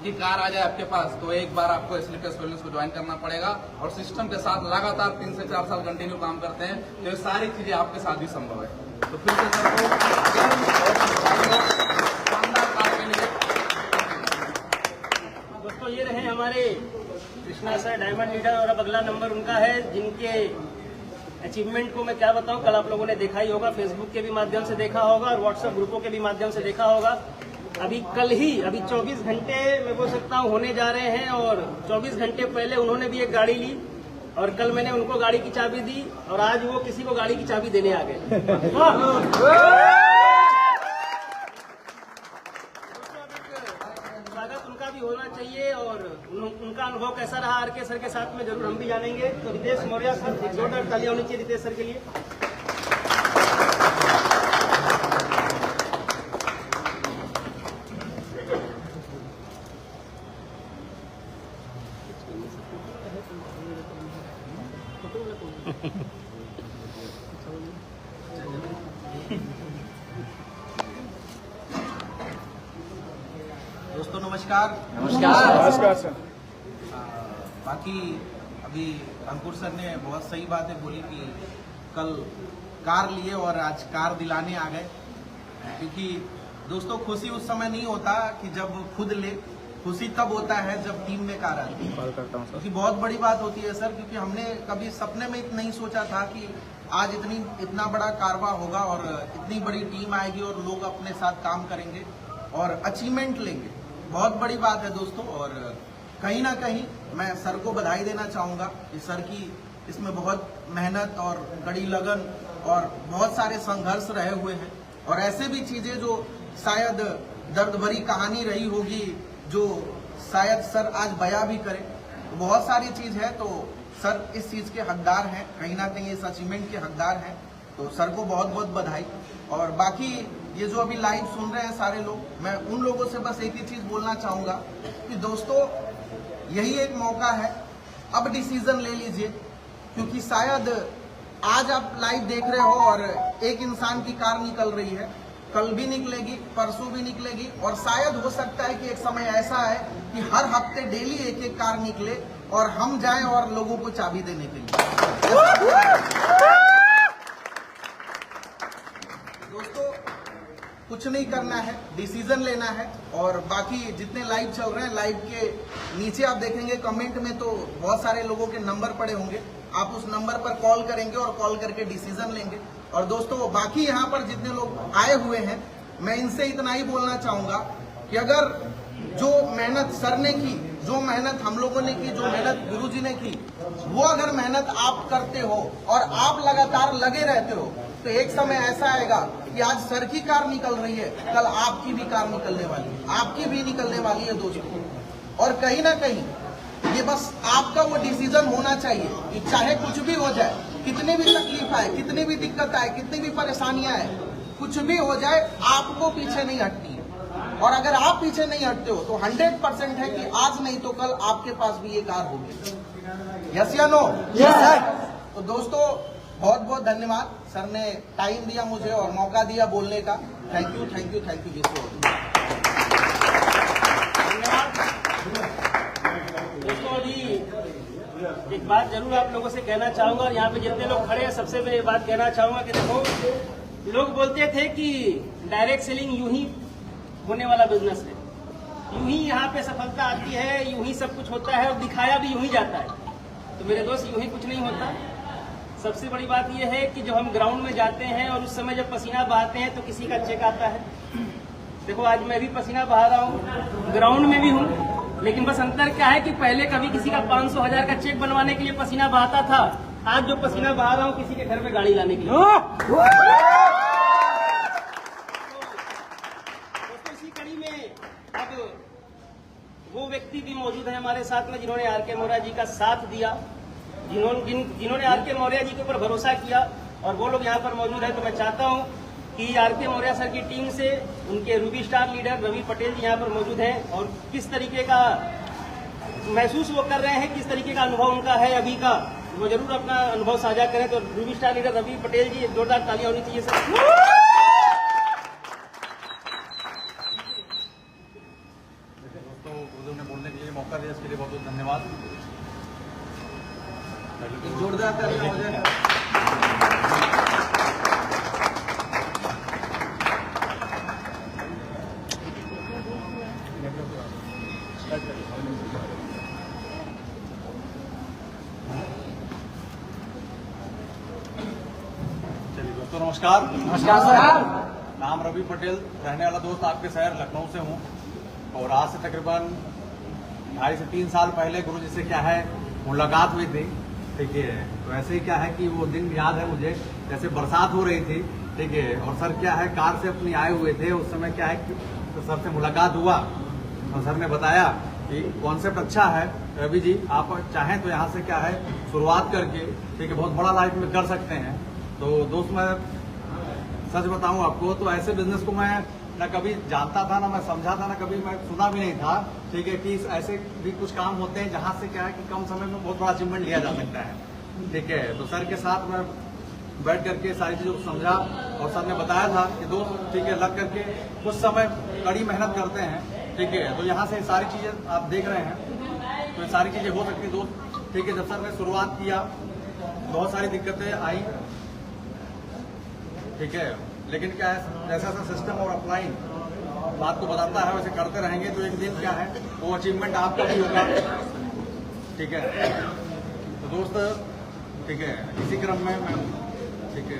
कि कार आ जाए आपके पास, तो एक बार आपको SLPS वेलनेस को ज्वाइन करना पड़ेगा और सिस्टम के साथ लगातार 3 से 4 साल कंटिन्यू काम करते हैं तो ये सारी चीजें आपके साथ भी संभव है। तो फिर से सर को शानदार कार के लिए। दोस्तों, ये रहे हमारे कृष्णा सर डायमंड लीडर और अब अगला नंबर उनका है, जिनके अचीवमेंट को मैं क्या बताऊं, कल आप लोगों ने देखा ही होगा, फेसबुक के भी माध्यम से देखा होगा और व्हाट्सएप ग्रुपों के भी माध्यम से देखा होगा। अभी 24 घंटे मैं बोल सकता हूं होने जा रहे हैं और 24 घंटे पहले उन्होंने भी एक गाड़ी ली और कल मैंने उनको गाड़ी की चाबी दी और आज वो किसी को गाड़ी की चाबी देने आ गए। स्वागत उनका भी होना चाहिए और उनका अनुभव कैसा रहा आर के सर के साथ में जरूर हम भी जानेंगे। तो रितेश मौर्य सर, एक जोरदार तालियां होनी चाहिए रितेश सर के लिए। दोस्तों नमस्कार। नमस्कार सर। बाकी अभी अंकुर सर ने बहुत सही बातें बोली कि कल कार लिए और आज कार दिलाने आ गए, क्योंकि दोस्तों खुशी उस समय नहीं होता कि जब खुद ले, खुशी तब होता है जब टीम में कार आती है। कॉल करता हूँ सर। क्योंकि बहुत बड़ी बात होती है सर, क्योंकि हमने कभी सपने में नहीं सोचा था कि आज इतना बड़ा कारवा होगा और इतनी बड़ी टीम आएगी और लोग अपने साथ काम करेंगे और अचीवमेंट लेंगे। बहुत बड़ी बात है दोस्तों। और कहीं ना कहीं मैं सर को बधाई देना चाहूँगा कि सर की इसमें बहुत मेहनत और कड़ी लगन और बहुत सारे संघर्ष रहे हुए हैं, और ऐसे भी चीजें जो शायद दर्द भरी कहानी रही होगी जो शायद सर आज बयां भी करें, बहुत सारी चीज है। तो सर इस चीज के हकदार हैं, कहीं ना कहीं इस अचीवमेंट के हकदार हैं, तो सर को बहुत बहुत बधाई। और बाकी ये जो अभी लाइव सुन रहे हैं सारे लोग, मैं उन लोगों से बस एक ही चीज बोलना चाहूंगा कि दोस्तों यही एक मौका है, अब डिसीजन ले लीजिए, क्योंकि शायद आज आप लाइव देख रहे हो और एक इंसान की कार निकल रही है, कल भी निकलेगी, परसों भी निकलेगी, और शायद हो सकता है कि एक समय ऐसा है कि हर हफ्ते डेली एक एक कार निकले और हम जाएं और लोगों को चाबी देने के लिए। दोस्तों कुछ नहीं करना है, डिसीजन लेना है। और बाकी जितने लाइव चल रहे हैं, लाइव के नीचे आप देखेंगे कमेंट में तो बहुत सारे लोगों के नंबर पड़े होंगे, आप उस नंबर पर कॉल करेंगे और कॉल करके डिसीजन लेंगे। और दोस्तों बाकी यहाँ पर जितने लोग आए हुए हैं, मैं इनसे इतना ही बोलना चाहूंगा कि अगर जो मेहनत सर ने की, जो मेहनत हम लोगों ने की, जो मेहनत गुरुजी ने की, वो अगर मेहनत आप करते हो और आप लगातार लगे रहते हो, तो एक समय ऐसा आएगा कि आज सर की कार निकल रही है, कल आपकी भी कार निकलने वाली है, आपकी भी निकलने वाली है दोस्तों। और कहीं ना कहीं ये बस आपका वो डिसीजन होना चाहिए कि चाहे कुछ भी हो जाए, कितनी भी तकलीफ आए, कितनी भी दिक्कत आए, कितनी भी परेशानियां आए, कुछ भी हो जाए, आपको पीछे नहीं हटनी है। और अगर आप पीछे नहीं हटते हो तो 100% है कि आज नहीं तो कल आपके पास भी ये कार होगी। यस या नो? यस। तो दोस्तों बहुत बहुत धन्यवाद, सर ने टाइम दिया मुझे और मौका दिया बोलने का। Thank you, thank you, thank you. दोस्तों अभी एक बात जरूर आप लोगों से कहना चाहूंगा, और यहाँ पे जितने लोग खड़े हैं सबसे मैं ये बात कहना चाहूंगा कि देखो, लोग बोलते थे कि डायरेक्ट सेलिंग यूं ही होने वाला बिजनेस है, यूं ही यहाँ पे सफलता आती है, यूं ही सब कुछ होता है और दिखाया भी यूं ही जाता है। तो मेरे दोस्त यूं ही कुछ नहीं होता। सबसे बड़ी बात यह है कि जब हम ग्राउंड में जाते हैं और उस समय जब पसीना बहाते हैं तो किसी का चेक आता है। देखो आज मैं भी पसीना बहा रहा हूँ, ग्राउंड में भी हूँ, लेकिन बस अंतर क्या है कि पहले कभी किसी का 500,000 का चेक बनवाने के लिए पसीना बहाता था, आज जो पसीना बहा रहा हूँ किसी के घर में गाड़ी लाने के लिए। दोस्तों इसी कड़ी में अब वो व्यक्ति भी मौजूद है हमारे साथ में जिन्होंने आर.के. मौर्य जी का साथ दिया, जिन्होंने आर.के. मौर्य जी के ऊपर भरोसा किया, और वो लोग यहाँ पर मौजूद है। तो मैं चाहता हूँ कि आर.के. मौर्य सर की टीम से उनके ruby star leader Ravi Patel ji यहाँ पर मौजूद हैं, और किस तरीके का महसूस वो कर रहे हैं, किस तरीके का अनुभव उनका है अभी का, वो जरूर अपना अनुभव साझा करें। तो ruby star leader Ravi Patel ji, जोरदार तालियां होनी चाहिए सर। दोस्तों गुरुदेव ने बोलने के लिए मौका दिया, इसके लिए बहुत बहुत धन्यवाद। जोरदार तालियां हो जाए। चलिए दोस्तों नमस्कार। नमस्कार सर। नाम रवि पटेल, रहने वाला दोस्त आपके शहर लखनऊ से हूँ, और आज से तकरीबन 2.5 से 3 साल पहले गुरुजी से क्या है मुलाकात हुई थी। ठीक है, तो ऐसे ही क्या है कि वो दिन याद है मुझे, जैसे बरसात हो रही थी, ठीक है, और सर क्या है कार से अपनी आए हुए थे। उस समय क्या है कि तो सर से मुलाकात हुआ और सर ने बताया कि कॉन्सेप्ट अच्छा है रवि जी, आप चाहें तो यहाँ से क्या है शुरुआत करके, ठीक है, बहुत बड़ा लाइफ में कर सकते हैं। तो दोस्त मैं सच बताऊं आपको तो ऐसे बिजनेस को मैं ना कभी जानता था, ना मैं समझा था, ना कभी मैं सुना भी नहीं था। ठीक है कि ऐसे भी कुछ काम होते हैं जहाँ से क्या है कि कम समय में बहुत बड़ा अचीवमेंट लिया जा सकता है। ठीक है, तो सर के साथ मैं बैठ करके सारी चीजों को समझा और सर ने बताया था कि दोस्त ठीक है लग करके कुछ समय कड़ी मेहनत करते हैं, ठीक है। तो यहाँ से सारी चीजें आप देख रहे हैं, तो ये सारी चीजें हो सकती है दोस्त, ठीक है। जब सर ने शुरुआत किया बहुत सारी दिक्कतें आई, ठीक है, लेकिन क्या है जैसा सा सिस्टम और अपलाइन बात को बताता है वैसे करते रहेंगे तो एक दिन क्या है वो अचीवमेंट आपका भी होगा, ठीक है। तो दोस्त, ठीक है, इसी क्रम में मैं, ठीक है,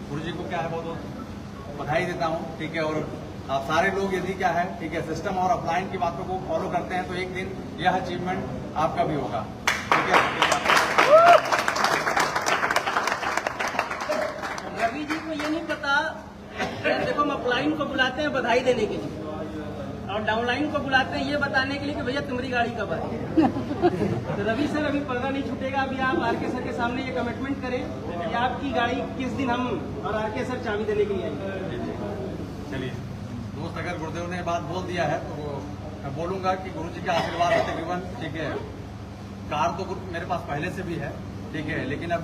गुरु जी को क्या है बहुत बधाई देता हूँ, ठीक है। और आप सारे लोग यदि क्या है, ठीक है, सिस्टम और अपलाइन की बातों को फॉलो करते हैं तो एक दिन यह अचीवमेंट आपका भी होगा, ठीक है। रवि जी को ये नहीं पता, देखो हम अपलाइन को बुलाते हैं बधाई देने के लिए और डाउनलाइन को बुलाते हैं ये बताने के लिए कि भैया तुम्हारी गाड़ी कब आई। तो रवि सर अभी पर्दा नहीं छूटेगा, अभी आप आरके सर के सामने ये कमिटमेंट करें कि आपकी गाड़ी किस दिन हम और आरके सर चाबी देने के लिए आएंगे। चलिए दोस्त, अगर गुरुदेव ने बात बोल दिया है तो मैं बोलूंगा कि गुरु जी का आशीर्वाद है तकरीबन, ठीक है। कार तो मेरे पास पहले से भी है, ठीक है, लेकिन अब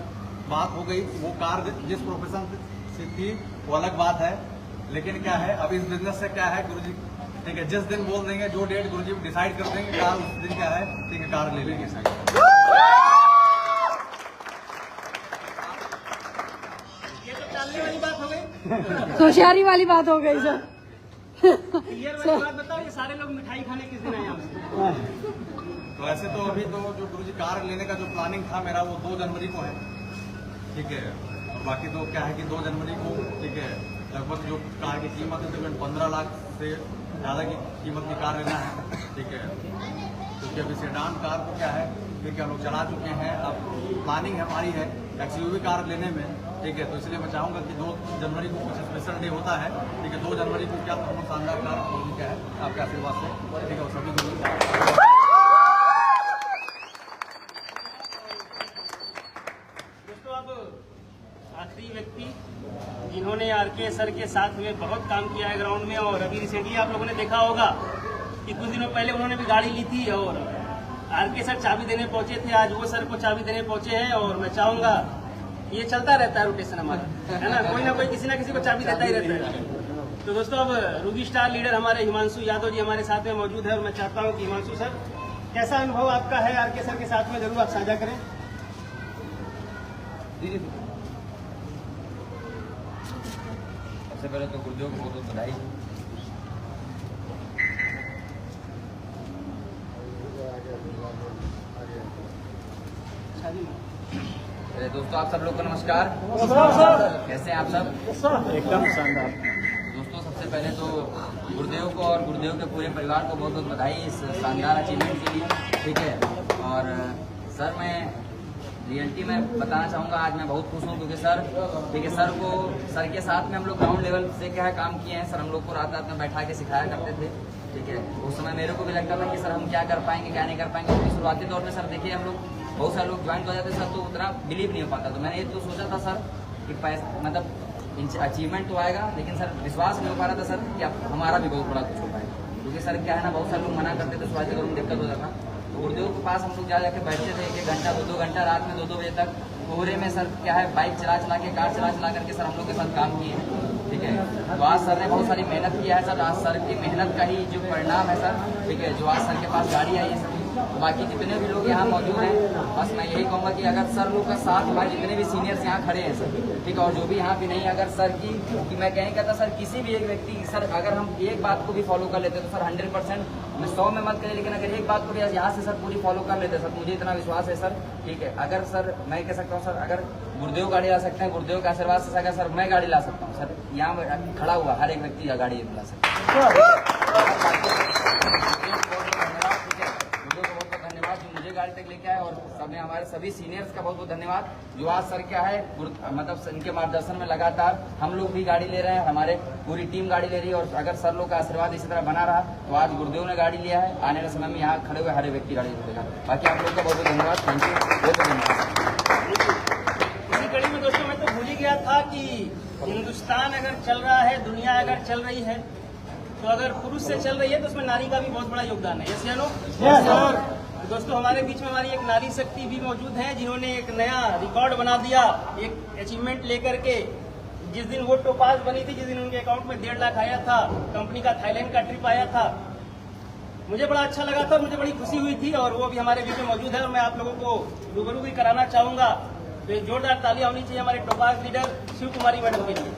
बात हो गई वो कार जिस प्रोफेशन से थी वो अलग बात है, लेकिन क्या है अब इस बिजनेस से क्या है गुरु जी, ठीक है, जिस दिन बोल देंगे जो डेट गुरु जी डिसाइड कर देंगे कार उस दिन क्या है, ठीक है, कार ले लेंगे सर। ये तो टालने वाली बात हो गई, होशियारी वाली बात हो गई सर। क्लियर वाली बात बताओ, ये सारे लोग मिठाई खाने किस दिन आए हमसे? तो ऐसे तो अभी तो जो गुरु जी कार लेने का जो प्लानिंग था मेरा वो 2 जनवरी को है, ठीक है। और बाकी तो क्या है कि 2 जनवरी को, ठीक है, लगभग जो कार की कीमत है तकरीबन 15 लाख से ज़्यादा की कीमत की कार लेना है, ठीक है। क्योंकि अभी सेडान कार को क्या है, ठीक है, हम लोग चला चुके हैं, अब प्लानिंग हमारी है एक्सयूवी कार लेने में, ठीक है। तो इसलिए मैं चाहूँगा कि 2 जनवरी को कुछ स्पेशल डे होता है, ठीक है, 2 जनवरी को क्या तो शानदार कार क्या है आपके आशीर्वाद से, ठीक है, वो सभी को आखिरी व्यक्ति जिन्होंने आरके सर के साथ में बहुत काम किया है ग्राउंड में, और अभी रिसेंटली आप लोगों ने देखा होगा कि कुछ दिनों पहले उन्होंने भी गाड़ी ली थी और आरके सर चाबी देने पहुंचे थे, आज वो सर को चाबी देने पहुंचे हैं। और मैं चाहूंगा ये चलता रहता है रोटेशन हमारा, है ना कोई किसी ना किसी को चाबी देता ही रहता है। तो दोस्तों अब रूबी स्टार लीडर हमारे हिमांशु यादव जी हमारे साथ में मौजूद है और मैं चाहता हूँ कि हिमांशु सर कैसा अनुभव आपका है आरके सर के साथ में, जरूर आप साझा करें। सबसे पहले तो गुरुदेव को बहुत बधाई। दोस्तों आप सब लोग को नमस्कार। कैसे हैं आप सब? एकदम शानदार। दोस्तों सबसे पहले तो गुरुदेव को और गुरुदेव के पूरे परिवार को बहुत बहुत बधाई इस शानदार अचीवमेंट के लिए, ठीक है। और सर मैं रियलिटी में बताना चाहूँगा आज मैं बहुत खुश हूँ क्योंकि सर, ठीक है, सर के साथ में हम लोग ग्राउंड लेवल से क्या है काम किए हैं। सर हम लोग को रात रात में बैठा के सिखाया करते थे, ठीक है। उस समय मेरे को भी लगता था कि सर हम क्या कर पाएंगे क्या नहीं कर पाएंगे, क्योंकि शुरुआती दौर में सर देखिए हम लोग बहुत सारे लोग ज्वाइन हो जाते सर तो उतना बिलीव नहीं हो पाता। तो मैंने ये तो सोचा था सर कि पैसा मतलब अचीवमेंट तो आएगा, लेकिन सर विश्वास नहीं हो पा रहा था सर कि हमारा भी बहुत बड़ा कुछ हो पाएगा, क्योंकि सर क्या है ना बहुत सारे लोग मना करते थे, शुरुआती दौर में दिक्कत होता था। तो गुरुदेव के पास हम लोग जाके बैठते थे 1 घंटा 2 घंटा रात में 2 बजे तक कोहरे में सर क्या है बाइक चला के कार चला करके सर हम लोग के साथ काम किए, ठीक है। तो आज सर ने बहुत सारी मेहनत किया है सर, आज सर की मेहनत का ही जो परिणाम है सर, ठीक है, जो आज सर के पास गाड़ी आई है सर। तो बाकी जितने भी लोग यहाँ मौजूद हैं बस मैं यही कहूँगा कि अगर सर लोग का साथ हमारे जितने भी सीनियर्स यहाँ खड़े हैं सर, ठीक है, और जो भी यहाँ भी नहीं अगर सर की कि मैं कहीं कहता सर किसी भी एक व्यक्ति सर अगर हम एक बात को भी फॉलो कर लेते तो सर 100% मैं 100 में मत करें, लेकिन अगर एक बात को भी यहाँ से सर पूरी फॉलो कर लेते सर मुझे इतना विश्वास है सर, ठीक है। अगर सर मैं कह सकता हूँ सर अगर गुरुदेव गाड़ी ला सकते हैं, गुरुदेव के आशीर्वाद से अगर सर मैं गाड़ी ला सकता हूँ सर, यहाँ खड़ा हुआ हर एक व्यक्ति गाड़ी ला सकता है। मुझे गाड़ी तक लेके आए और सबने हमारे सभी सीनियर्स का बहुत बहुत धन्यवाद जो आज सर क्या है मतलब इनके मार्गदर्शन में लगातार हम लोग भी गाड़ी ले रहे हैं, हमारे पूरी टीम गाड़ी ले रही है। और अगर सर लोग का आशीर्वाद इसी तरह बना रहा तो आज गुरुदेव ने गाड़ी लिया है, आने वाले समय में यहाँ खड़े हुए हर व्यक्ति गाड़ी लेगा। बाकी आप लोग का बहुत बहुत धन्यवाद, थैंक यू, बहुत धन्यवाद। इसी कड़ी में दोस्तों मैं तो भूल ही गया था कि हिंदुस्तान अगर चल रहा है, दुनिया अगर चल रही है, तो अगर पुरुष से चल रही है तो उसमें नारी का भी बहुत बड़ा योगदान है। यस या नो? दोस्तों हमारे बीच में हमारी एक नारी शक्ति भी मौजूद है जिन्होंने एक नया रिकॉर्ड बना दिया एक अचीवमेंट लेकर के। जिस दिन वो टोपाज बनी थी, जिस दिन उनके अकाउंट में 1.5 लाख आया था, कंपनी का थाईलैंड का ट्रिप आया था, मुझे बड़ा अच्छा लगा था, मुझे बड़ी खुशी हुई थी और वो भी हमारे बीच में मौजूद है और मैं आप लोगों को रूबरू भी कराना चाहूंगा। तो एक जोरदार तालियां होनी चाहिए हमारे टोपाज लीडर शिव कुमारी मैडम के लिए।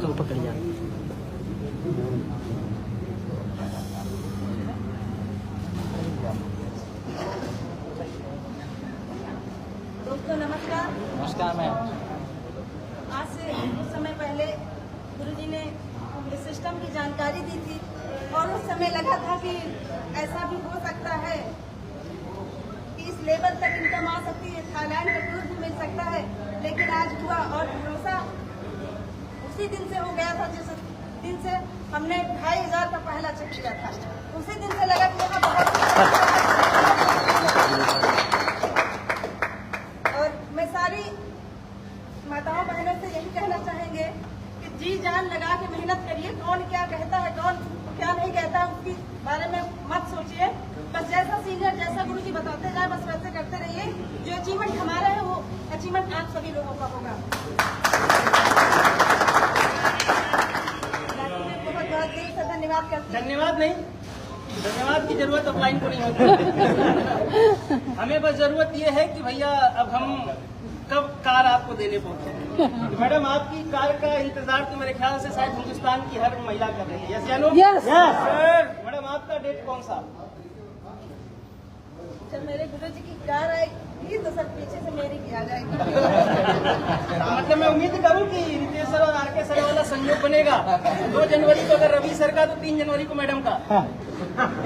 तो पकड़ जा। दोस्तों नमस्कार। नमस्कार मैम। आज से कुछ समय पहले गुरुजी ने इस सिस्टम की जानकारी दी थी और उस समय लगा था कि ऐसा भी हो सकता है कि इस लेवल तक इनकम आ सकती है, थाईलैंड का टूर भी मिल सकता है। लेकिन आज हुआ और भरोसा उसी दिन से हो गया था जिस दिन से हमने 2500 का पहला चेक किया था। उसी दिन से लगा कि यहाँ बहुत और मैं सारी माताओं बहनों से यही कहना चाहेंगे कि जी जान लगा के मेहनत करिए। कौन क्या कहता है, कौन क्या नहीं कहता है, उसके बारे में मत सोचिए। बस जैसा सीनियर, जैसा गुरुजी बताते जाए बस वैसे करते रहिए। जो अचीवमेंट हमारा है वो अचीवमेंट आप सभी लोगों का होगा। बहुत बहुत दिल से धन्यवाद करती हूँ। धन्यवाद नहीं, धन्यवाद की जरूरत ऑफलाइन को नहीं होती। हमें बस जरूरत ये है कि भैया अब हम कब कार आपको देने पहुंचे। तो मैडम आपकी कार का इंतजार तो मेरे ख्याल से शायद हिंदुस्तान की हर महिला कर रही है। यस या नो? Yes. सर मैडम आपका डेट कौन सा? जब मेरे गुरुजी की कार आएगी तो सर पीछे से मेरी भी आ जाएगी। मतलब मैं उम्मीद करूं कि रितेश सर और आरके सर वाला संयोग बनेगा। 2 जनवरी को अगर रवि सर का तो 3 जनवरी को मैडम का। तो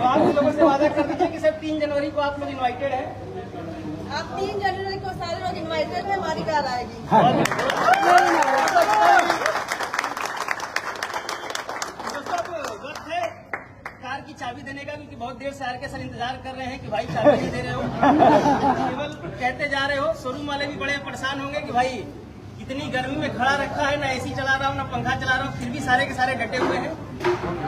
आप लोगों से वादा कर दीजिए कि सर 3 जनवरी को आप लोग इन्वाइटेड हैं। आप 3 जनवरी को सारे लोग इनवाइटेड हैं, हमारी कार आएगी। दोस्तों अब वक्त है कार की चाबी देने का, क्योंकि बहुत देर से आरके सर इंतजार कर रहे हैं कि भाई चाबी नहीं दे रहे हो। केवल कहते जा रहे हो। शोरूम वाले भी बड़े परेशान होंगे कि भाई इतनी गर्मी में खड़ा रखा है, ना एसी चला रहा हूँ ना पंखा चला रहा हूँ, फिर भी सारे के सारे डटे हुए हैं।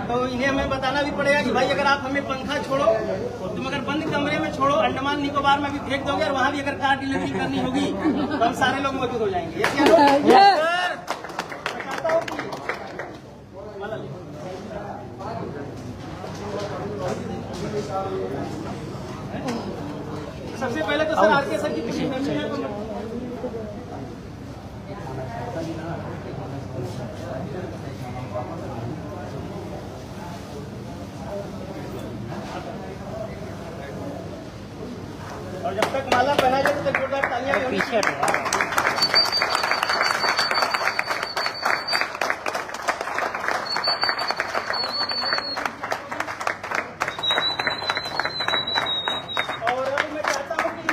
तो इन्हें हमें बताना भी पड़ेगा कि भाई अगर आप हमें पंखा छोड़ो, तुम अगर बंद कमरे में छोड़ो, अंडमान निकोबार में भी फेंक दोगे और वहाँ भी अगर कार डिलीवरी करनी होगी तो हम सारे लोग मौजूद हो जाएंगे। ये क्या सर बताता हूँ कि सबसे पहले तो सर आरके सर की खुशी है। और जब तक माला पहना जाए तब तक जोरदार तालियां होनी चाहिए। और अब मैं चाहता हूँ कि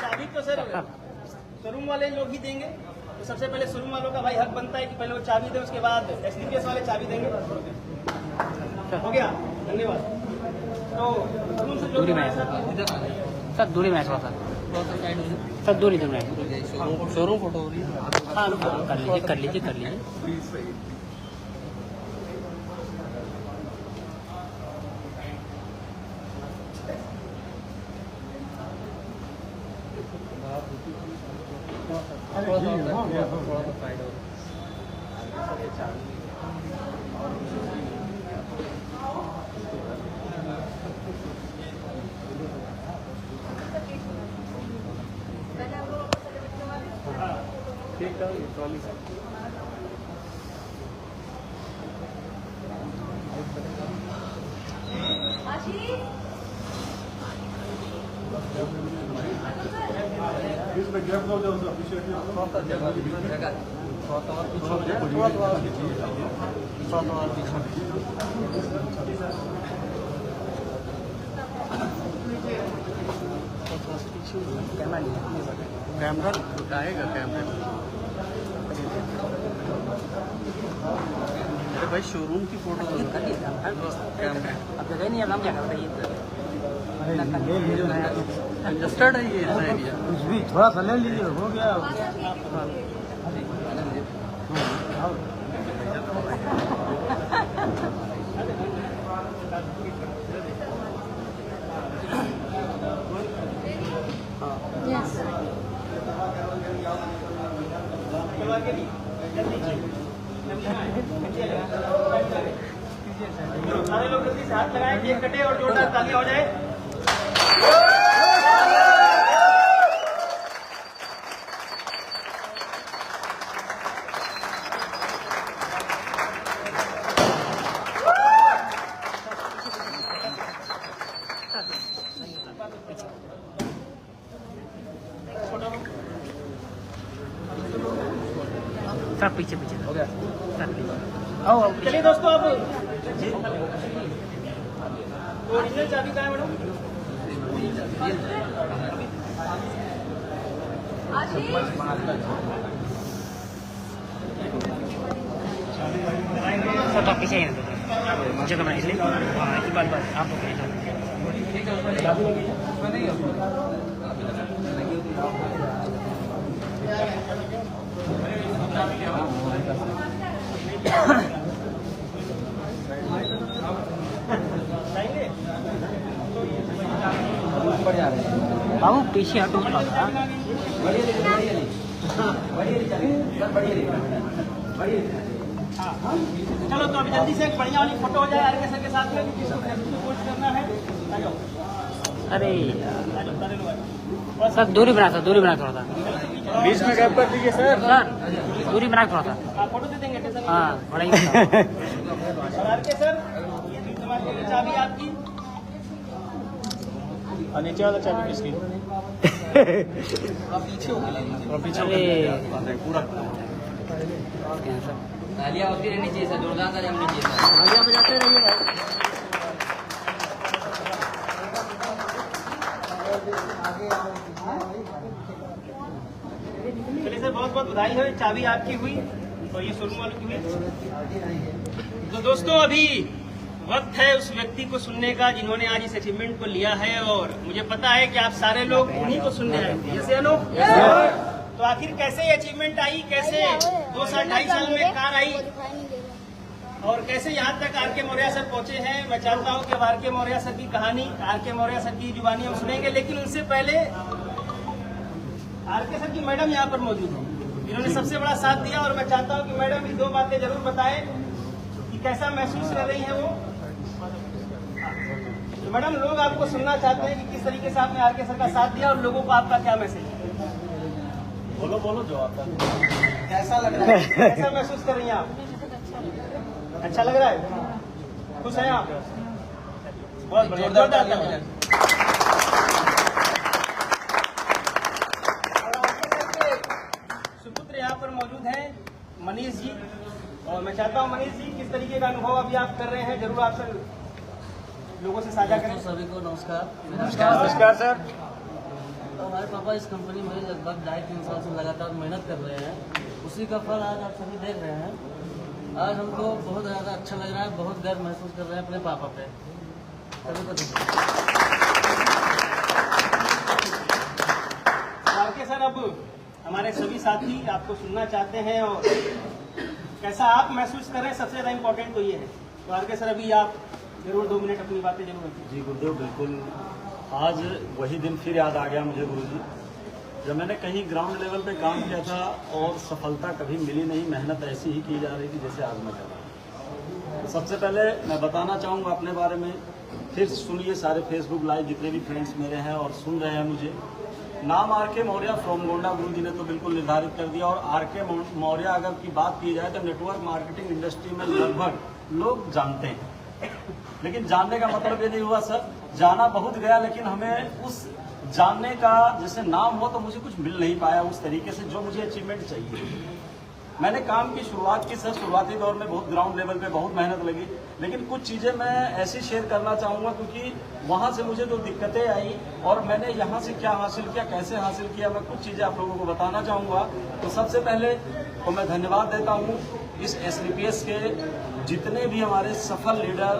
चाबी तो सर शोरूम वाले लोग ही देंगे। तो सबसे पहले शोरूम वालों का भाई हक बनता है कि पहले वो चाबी दे, उसके बाद एसडीपीएस वाले चाबी देंगे। हो गया, धन्यवाद। तो शोरूम से दूरी में सर, दूरी में सर दूरी दूर में शोरूम फोटो हो रही है। हाँ कर लीजिए। कैमरा उठाएगा कैमरे में। अरे भाई शोरूम की फोटो तो कैमरा अब जगह नहीं है, नाम क्या करता है ये। कंजस्टेड है ये एरिया। कुछ भी थोड़ा सा ले लीजिए, हो गया। सारे लोग जल्दी से हाथ लगाएं, केक कटे और जोरदार तालियां हो जाए। सब पीछे पीछे हो गया। चलिए दोस्तों, अब ओरिजिनल चाबी कहाँ है मैडम? सब आप पीछे जगह बना इसलिए एक बात आप बाबू पीछे हटो। चलो तो अभी जल्दी से एक बढ़िया वाली फोटो हो जाए आरके सर के साथ में, जिसको पोस्ट करना है। अरे सर दूरी बना थोड़ा सा बीच में गैप कर दीजिए सर। दूरी बना थोड़ा सा। आप फोटो दे देंगे? हाँ बड़ा ही और आरके सर, ये चाबी आपकी। नीचे वाला चाबी किसकी? तालियां होती रहनी चाहिए सर, जोरदार तालियां होनी चाहिए सर। तालियां बजाते रहिए भाई। चलिए सर, बहुत बहुत बधाई है, चाबी आपकी हुई और ये शोरूम वालों की हुई। तो दोस्तों, अभी वक्त है उस व्यक्ति को सुनने का जिन्होंने आज इस अचीवमेंट को लिया है, और मुझे पता है कि आप सारे लोग उन्हीं को सुनने आए थे। यस या नो? तो आखिर कैसे ये अचीवमेंट आई, कैसे 2-2.5 साल में कार आई, और कैसे यहाँ तक आर के मौर्य सर पहुंचे हैं। मैं चाहता हूँ कि आर के मौर्य सर की कहानी, आर के मौर्य सर की जुबानी हम सुनेंगे, लेकिन उनसे पहले आर के सर की मैडम यहाँ पर मौजूद है, इन्होंने सबसे बड़ा साथ दिया। और मैं चाहता हूँ कि मैडम ये 2 बातें जरूर बताएं कि कैसा महसूस कर रही है वो। तो मैडम, लोग आपको सुनना चाहते हैं कि किस तरीके से आपने आर के सर का साथ दिया, और लोगों को आपका क्या मैसेज है? बोलो जो आपका कैसा लग रहा है, कैसा महसूस कर रही हैं आप? अच्छा लग रहा है? खुश हैं आप? बहुत बढ़िया, जोरदार तालियां। सुपुत्र यहाँ पर मौजूद हैं, मनीष जी, और मैं चाहता हूँ मनीष जी, किस तरीके का अनुभव अभी आप कर रहे हैं, जरूर आप सर लोगों से साझा करें। सभी को नमस्कार। नमस्कार सर। तो हमारे पापा इस कंपनी में लगभग 2.5-3 साल से लगातार मेहनत कर रहे हैं, उसी का फल आज आप सभी देख रहे हैं। आज हमको बहुत ज़्यादा अच्छा लग रहा है, बहुत गर्व महसूस कर रहे हैं अपने पापा पे। सभी को आरके सर, अब हमारे सभी साथी आपको सुनना चाहते हैं, और कैसा आप महसूस कर रहे हैं, सबसे ज़्यादा इम्पोर्टेंट तो ये है। तो आरके सर, अभी आप जरूर 2 मिनट अपनी बातें जरूर रखिए। जी गुरुदेव, बिल्कुल आज वही दिन फिर याद आ गया मुझे गुरुजी, जब मैंने कहीं ग्राउंड लेवल पे काम किया था और सफलता कभी मिली नहीं, मेहनत ऐसी ही की जा रही थी जैसे आज मैं कर रहा हूँ। तो सबसे पहले मैं बताना चाहूँगा अपने बारे में, फिर सुनिए सारे फेसबुक लाइव जितने भी फ्रेंड्स मेरे हैं और सुन रहे हैं मुझे। नाम आर के मौर्य फ्रॉम गोंडा गुरुजी ने तो बिल्कुल निर्धारित कर दिया, और आर के मौर्य अगर की बात की जाए तो नेटवर्क मार्केटिंग इंडस्ट्री में लगभग लोग जानते हैं, लेकिन जानने का मतलब ये नहीं हुआ सर, जाना बहुत गया, लेकिन हमें उस जानने का जैसे नाम हो तो मुझे कुछ मिल नहीं पाया उस तरीके से जो मुझे अचीवमेंट चाहिए। मैंने काम की शुरुआत की सर, शुरुआती दौर में बहुत ग्राउंड लेवल पे बहुत मेहनत लगी, लेकिन कुछ चीज़ें मैं ऐसी शेयर करना चाहूँगा क्योंकि वहाँ से मुझे जो दिक्कतें आई और मैंने यहाँ से क्या हासिल किया, कैसे हासिल किया, मैं कुछ चीज़ें आप लोगों को बताना चाहूँगा। तो सबसे पहले तो मैं धन्यवाद देता हूँ इस SDPS के जितने भी हमारे सफल लीडर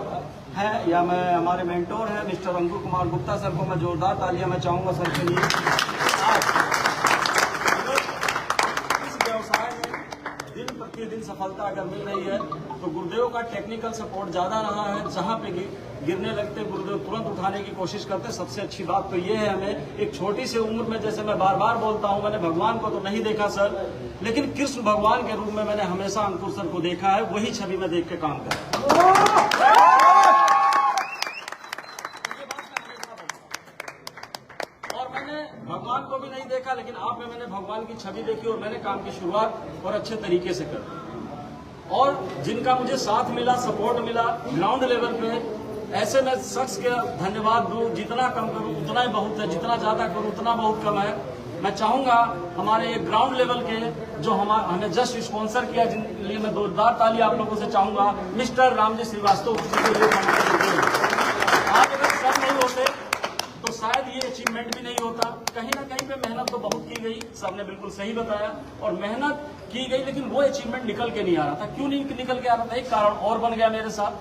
हैं या मैं हमारे मेंटोर हैं मिस्टर अंकुर कुमार गुप्ता सर को मैं जोरदार तालियां मैं चाहूंगा सर के लिए। आज इस व्यवसाय में दिन प्रतिदिन सफलता अगर मिल रही है तो गुरुदेव का टेक्निकल सपोर्ट ज्यादा रहा है। जहां पे गिरने लगते गुरुदेव तुरंत उठाने की कोशिश करते। सबसे अच्छी बात तो ये है हमें एक छोटी सी उम्र में, जैसे मैं बार बार बोलता हूं, मैंने भगवान को तो नहीं देखा सर, लेकिन कृष्ण भगवान के रूप में मैंने हमेशा अंकुर सर को देखा है। वही छवि में देख के काम कर भगवान को भी नहीं देखा, लेकिन आप में मैंने भगवान की छवि देखी और मैंने काम की शुरुआत और अच्छे तरीके से कर। और जिनका मुझे साथ मिला, सपोर्ट मिला ग्राउंड लेवल पे, ऐसे मैं शख्स के धन्यवाद दूं। जितना कम करूं उतना ही बहुत है, जितना ज्यादा करूं उतना बहुत कम है। मैं चाहूंगा हमारे ये ग्राउंड लेवल के जो हमें जस्ट स्पॉन्सर किया, जिनके लिए मैं जोरदार ताली आप लोगों से चाहूंगा, मिस्टर रामजी श्रीवास्तव। आज अगर सब नहीं होते तो शायद ये अचीवमेंट भी नहीं होता। कहीं ना कहीं पे मेहनत तो बहुत की गई, सर ने बिल्कुल सही बताया, और मेहनत की गई, लेकिन वो अचीवमेंट निकल के नहीं आ रहा था। क्यों नहीं निकल के आ रहा था? एक कारण और बन गया मेरे साथ,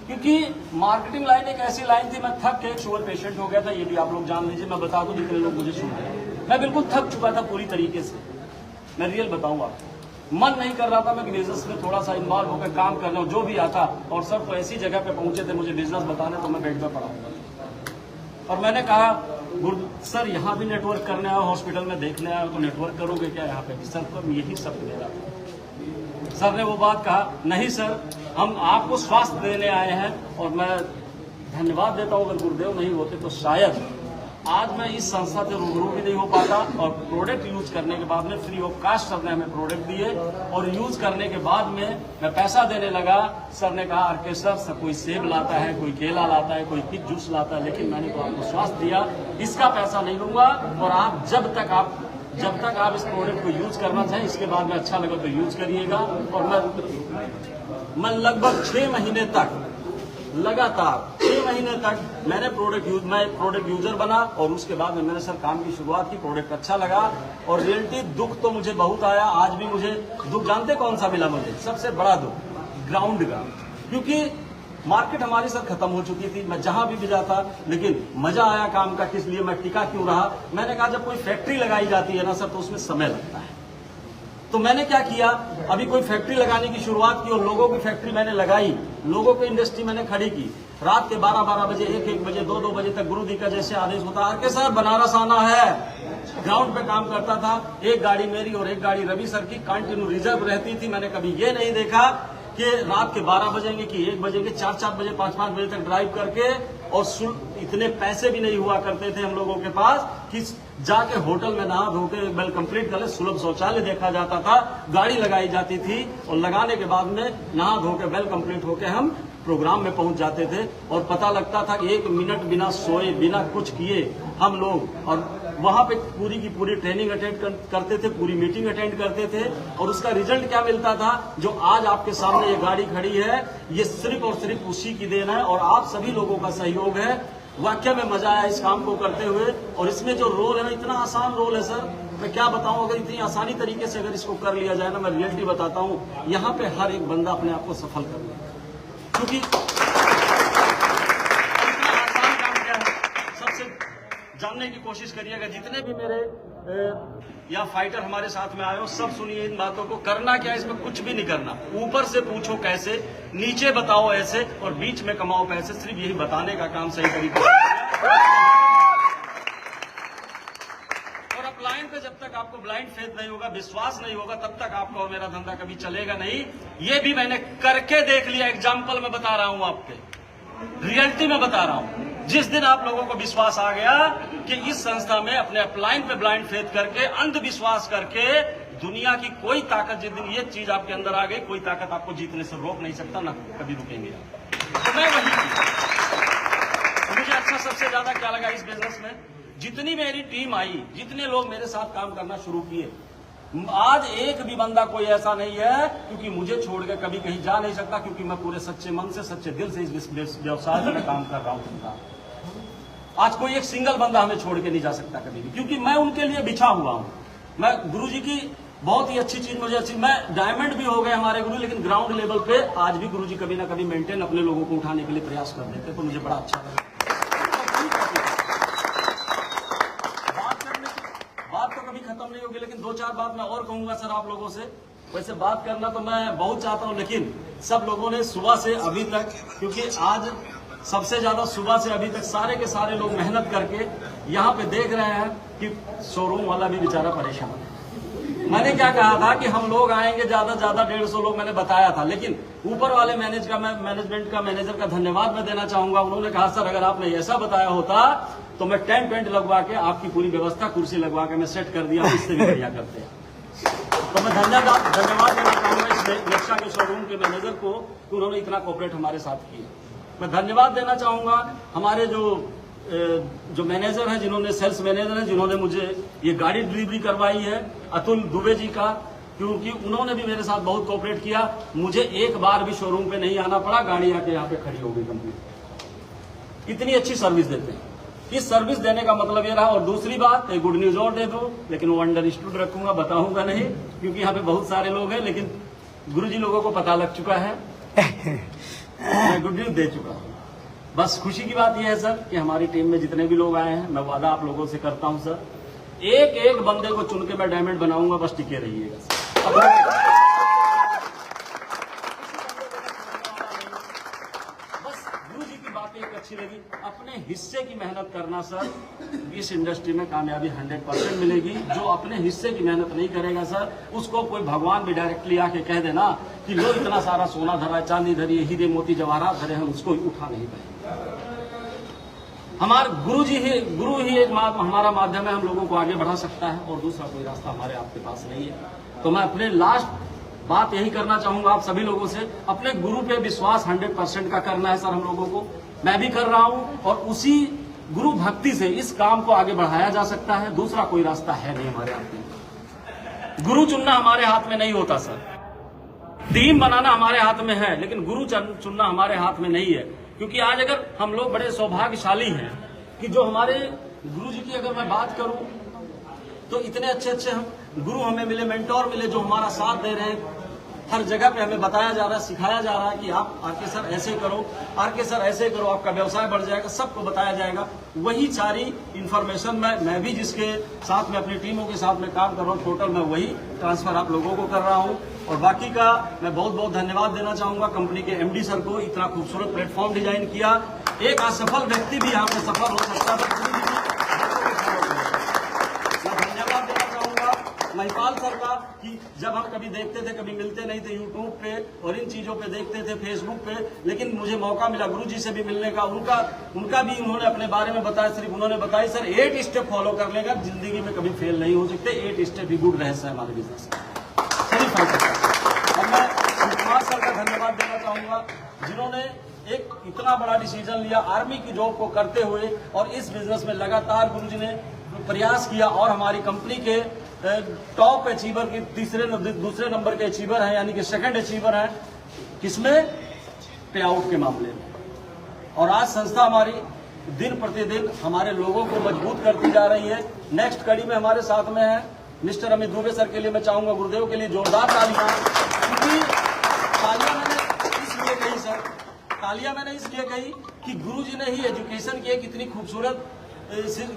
क्योंकि मार्केटिंग लाइन एक ऐसी लाइन थी, मैं थक के एक शुगर पेशेंट हो गया था, ये भी आप लोग जान लीजिए। मैं बता दूं जितने लोग मुझे सुन रहे हैं, मैं बिल्कुल थक चुका था पूरी तरीके से। मैं रियल बताऊं आपको, मन नहीं कर रहा था मैं बिजनेस में थोड़ा सा इन्वॉल्व होकर काम करना, जो भी आता। और सर तो ऐसी जगह पे पहुंचे थे मुझे बिजनेस बताने, तो मैं बेड पे पड़ा और मैंने कहा सर यहाँ भी नेटवर्क करने आया, हॉस्पिटल में देखने आया, तो नेटवर्क करोगे क्या यहाँ पे? सर तो यही सब मेरा। सर ने वो बात कहा, नहीं सर हम आपको स्वास्थ्य देने आए हैं, और मैं धन्यवाद देता हूँ। अगर गुरुदेव नहीं होते तो शायद आज मैं इस संस्था से रूबरू भी नहीं हो पाता। और प्रोडक्ट यूज करने के बाद में फ्री ऑफ कास्ट सर ने हमें प्रोडक्ट दिए, और यूज करने के बाद में मैं पैसा देने लगा। सर ने कहा आरके सर कोई सेब लाता है, कोई केला लाता है, कोई किस जूस लाता है, लेकिन मैंने तो आपको स्वास्थ्य दिया, इसका पैसा नहीं लूंगा। और आप जब तक आप इस प्रोडक्ट को यूज करना चाहें, इसके बाद में अच्छा लगा तो यूज करिएगा। और मैं लगभग 6 महीने तक लगातार 6 महीने तक मैं एक प्रोडक्ट यूजर बना, और उसके बाद में मैंने सर काम की शुरुआत की। प्रोडक्ट अच्छा लगा, और रियलिटी दुख तो मुझे बहुत आया। आज भी मुझे दुख, जानते कौन सा मिला मुझे? सबसे बड़ा दुख ग्राउंड का, क्योंकि मार्केट हमारी सर खत्म हो चुकी थी। मैं जहां भी जाता, लेकिन मजा आया काम का, किस लिए मैं टिका क्यों रहा? मैंने कहा जब कोई फैक्ट्री लगाई जाती है ना सर, तो उसमें समय लगता है। तो मैंने क्या किया, अभी कोई फैक्ट्री लगाने की शुरुआत की, और लोगों की फैक्ट्री मैंने लगाई, लोगों की इंडस्ट्री मैंने खड़ी की। रात के 12-12 बजे, 1-1 बजे, 2-2 बजे तक गुरु जी का जैसे आदेश होता है कि सर बनारस आना है, ग्राउंड पे काम करता था। एक गाड़ी मेरी और एक गाड़ी रवि सर की कंटिन्यू रिजर्व रहती थी। मैंने कभी ये नहीं देखा कि रात के 12 बजेंगे कि 1 बजेंगे, 4-4 बजे, 5-5 बजे तक ड्राइव करके। और इतने पैसे भी नहीं हुआ करते थे हम लोगों के पास कि जाके होटल में नहा धो के वेल कंप्लीट कर ले। सुलभ शौचालय देखा जाता था, गाड़ी लगाई जाती थी, और लगाने के बाद में नहा धो के वेल कंप्लीट होके हम प्रोग्राम में पहुंच जाते थे। और पता लगता था कि 1 मिनट बिना सोए, बिना कुछ किए हम लोग, और वहां पे पूरी की पूरी ट्रेनिंग अटेंड करते थे, पूरी मीटिंग अटेंड करते थे। और उसका रिजल्ट क्या मिलता था? जो आज आपके सामने ये गाड़ी खड़ी है, ये सिर्फ और सिर्फ उसी की देन है, और आप सभी लोगों का सहयोग है। वाकई में मजा आया इस काम को करते हुए। और इसमें जो रोल है, इतना आसान रोल है सर, मैं क्या बताऊं। अगर इतनी आसानी तरीके से अगर इसको कर लिया जाए ना, मैं रियलिटी बताता हूं, यहाँ पे हर एक बंदा अपने आप को सफल कर लेगा। क्योंकि इतना आसान काम क्या है, सबसे जानने की कोशिश करिएगा। जितने भी मेरे या फाइटर हमारे साथ में आए हो, सब सुनिए इन बातों को। करना क्या है, इसमें कुछ भी नहीं करना। ऊपर से पूछो कैसे, नीचे बताओ ऐसे, और बीच में कमाओ पैसे। सिर्फ यही बताने का काम सही तरीके से। और अपलाइन पे जब तक आपको ब्लाइंड फेथ नहीं होगा, विश्वास नहीं होगा, तब तक आपका और मेरा धंधा कभी चलेगा नहीं। ये भी मैंने करके देख लिया। एग्जाम्पल में बता रहा हूं आपके, रियलिटी में बता रहा हूं। जिस दिन आप लोगों को विश्वास आ गया कि इस संस्था में अपने अपलाइन पे ब्लाइंड फेथ करके, अंधविश्वास करके, दुनिया की कोई ताकत, जिस दिन ये चीज आपके अंदर आ गई, कोई ताकत आपको जीतने से रोक नहीं सकता, ना कभी रुकेंगे। तो मैं वही, मुझे अच्छा सबसे ज्यादा क्या लगा इस बिजनेस में, जितनी मेरी टीम आई, जितने लोग मेरे साथ काम करना शुरू किए, आज एक भी बंदा कोई ऐसा नहीं है क्योंकि मुझे छोड़ के कभी कहीं जा नहीं सकता, क्योंकि मैं पूरे सच्चे मन से, सच्चे दिल से इस व्यवसाय में काम कर रहा हूं। आज कोई एक सिंगल बंदा हमें छोड़ के नहीं जा सकता कभी भी, क्योंकि मैं उनके लिए बिछा हुआ हूं। मैं गुरुजी की बहुत ही अच्छी चीज मुझे अच्छी, मैं डायमंड भी हो गए हमारे गुरु, लेकिन ग्राउंड लेवल पे आज भी गुरुजी कभी ना कभी मेंटेन अपने लोगों को उठाने के लिए प्रयास कर देते, तो मुझे बड़ा अच्छा लगा। बात तो कभी खत्म नहीं होगी, लेकिन 2-4 बात मैं और कहूंगा सर आप लोगों से। वैसे बात करना तो मैं बहुत चाहता हूं, लेकिन सब लोगों ने सुबह से अभी तक, क्योंकि आज सबसे ज्यादा सुबह से अभी तक सारे के सारे लोग मेहनत करके यहाँ पे देख रहे हैं कि शोरूम वाला भी बेचारा परेशान है। मैंने क्या कहा था कि हम लोग आएंगे ज्यादा से ज्यादा 150 लोग मैंने बताया था, लेकिन ऊपर वाले मैनेजमेंट का मैनेजर का धन्यवाद मैं देना चाहूंगा। उन्होंने कहा सर अगर आपने ऐसा बताया होता तो मैं टेंट पेंट लगवा के आपकी पूरी व्यवस्था कुर्सी लगवा के मैं सेट कर दिया, इससे भी बढ़िया करते हैं। तो मैं धन्यवाद देना चाहूंगा इस नेक्सा के शोरूम के मैनेजर को कि उन्होंने इतना कोऑपरेट हमारे साथ किया। मैं धन्यवाद देना चाहूंगा हमारे जो मैनेजर हैं, जिन्होंने सेल्स मैनेजर हैं, जिन्होंने मुझे ये गाड़ी डिलीवरी करवाई है, अतुल दुबे जी का, क्योंकि उन्होंने भी मेरे साथ बहुत कोऑपरेट किया। मुझे एक बार भी शोरूम पे नहीं आना पड़ा, गाड़ी आके यहाँ पे खड़ी हो गई कंप्लीट। इतनी अच्छी सर्विस देते हैं। इस सर्विस देने का मतलब ये रहा। और दूसरी बात, एक गुड न्यूज और दे दो, लेकिन वो अंडरस्टूड रखूंगा, बताऊंगा नहीं, क्योंकि यहाँ पे बहुत सारे लोग हैं, लेकिन गुरुजी लोगों को पता लग चुका है। मैं गुड न्यूज दे चुका हूँ। बस खुशी की बात यह है सर कि हमारी टीम में जितने भी लोग आए हैं, मैं वादा आप लोगों से करता हूं सर, एक एक बंदे को चुन के मैं डायमंड बनाऊंगा, बस टिके रहिएगा सर। बस गुरुजी की बात एक अच्छी लगी, अपने हिस्से की मेहनत करना सर, इस इंडस्ट्री में कामयाबी 100% मिलेगी। जो अपने हिस्से की मेहनत नहीं करेगा सर, उसको कोई भगवान भी डायरेक्टली आके कह देना कि लो इतना सारा सोना धरा, चांदी धरी, हीरे मोती जवाहरात धरे, हम उसको उठा नहीं पाएंगे। हमारे गुरु ही एक हमारा माध्यम है, हम लोगों को आगे बढ़ा सकता है, और दूसरा कोई रास्ता हमारे आपके पास नहीं है। तो मैं अपने लास्ट बात यही करना चाहूंगा आप सभी लोगों से, अपने गुरु पे विश्वास 100% का करना है सर हम लोगों को। मैं भी कर रहा हूं, और उसी गुरु भक्ति से इस काम को आगे बढ़ाया जा सकता है। दूसरा कोई रास्ता है नहीं हमारे हाथ में। गुरु चुनना हमारे हाथ में नहीं होता सर, टीम बनाना हमारे हाथ में है, लेकिन गुरु चुनना हमारे हाथ में नहीं है। क्योंकि आज अगर हम लोग बड़े सौभाग्यशाली हैं कि जो हमारे गुरु जी की अगर मैं बात करूं तो इतने अच्छे अच्छे हम गुरु हमें मिले, मेंटोर मिले, जो हमारा साथ दे रहे हैं। हर जगह पे हमें बताया जा रहा है, सिखाया जा रहा है कि आप आरके सर ऐसे करो, आरके सर ऐसे करो, आपका व्यवसाय बढ़ जाएगा, सबको बताया जाएगा। वही सारी इन्फॉर्मेशन मैं भी जिसके साथ में अपनी टीमों के साथ में काम कर रहा हूँ, टोटल मैं वही ट्रांसफर आप लोगों को कर रहा हूँ। और बाकी का मैं बहुत बहुत धन्यवाद देना चाहूंगा कंपनी के एमडी सर को, इतना खूबसूरत प्लेटफॉर्म डिजाइन किया। एक असफल व्यक्ति भी यहाँ पे सफल हो सकता था। मैं धन्यवाद देना चाहूंगा महिपाल सर का कि जब हम कभी देखते थे, कभी मिलते नहीं थे यूट्यूब पे और इन चीजों पे देखते थे फेसबुक पे, लेकिन मुझे मौका मिला गुरुजी से भी मिलने का। उनका भी उन्होंने अपने बारे में बताया, सिर्फ उन्होंने बताया सर 8 स्टेप फॉलो कर लेगा, जिंदगी में कभी फेल नहीं हो सकते। 8 स्टेप ही गुड रहस्य है हमारे बिजनेस में। और मैं कुमार सर का धन्यवाद देना चाहूंगा, जिन्होंने एक इतना बड़ा डिसीजन लिया आर्मी की जॉब को करते हुए, और इस बिजनेस में लगातार गुरुजी ने प्रयास किया। और हमारी कंपनी के टॉप अचीवर की दूसरे नंबर के अचीवर हैं, यानी कि सेकंड अचीवर हैं, किसमें? पे आउट के मामले में। और आज संस्था हमारी दिन प्रतिदिन हमारे लोगों को मजबूत करती जा रही है। नेक्स्ट कड़ी में हमारे साथ में है मिस्टर अमित दुबे सर के लिए मैं चाहूंगा गुरुदेव के लिए जोरदार तालियां। क्योंकि तालियां मैंने इसलिए कही सर, तालियां मैंने इसलिए कही कि गुरुजी ने ही एजुकेशन की एक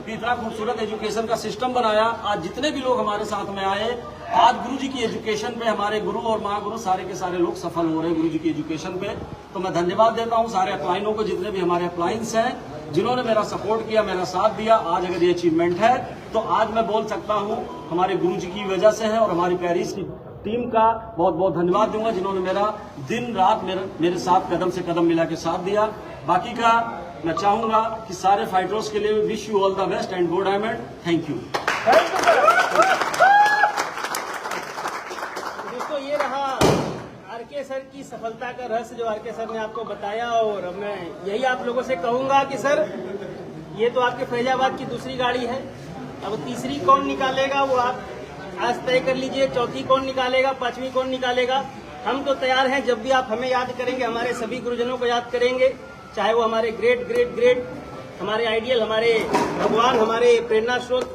इतना खूबसूरत एजुकेशन का सिस्टम बनाया। आज जितने भी लोग हमारे साथ में आए, आज गुरुजी की एजुकेशन पे हमारे गुरु और महागुरु सारे के सारे लोग सफल हो रहे हैं गुरुजी की एजुकेशन पे। तो मैं धन्यवाद देता हूं सारे अपलाइनों को, जितने भी हमारे अपलाइंस हैं, जिन्होंने मेरा सपोर्ट किया, मेरा साथ दिया। आज अगर ये अचीवमेंट है तो आज मैं बोल सकता हूं हमारे गुरुजी की वजह से है। और हमारी पेरिस की टीम का बहुत बहुत धन्यवाद दूंगा, जिन्होंने मेरा दिन रात मेरे साथ कदम से कदम मिला के साथ दिया। बाकी का मैं चाहूंगा कि सारे फाइटर्स के लिए wish you all the best and go diamond. Thank you. दोस्तों, ये रहा आरके सर की सफलता का रहस्य जो आरके सर ने आपको बताया। और मैं यही आप लोगों से कहूंगा कि सर, ये तो आपके फैजाबाद की दूसरी गाड़ी है, अब तीसरी कौन निकालेगा वो आप आज तय कर लीजिए। चौथी कौन निकालेगा, 5वीं कौन निकालेगा, हम तो तैयार हैं। जब भी आप हमें याद करेंगे, हमारे सभी गुरुजनों को याद करेंगे, चाहे वो हमारे ग्रेट हमारे आइडियल, हमारे भगवान, हमारे प्रेरणा स्रोत,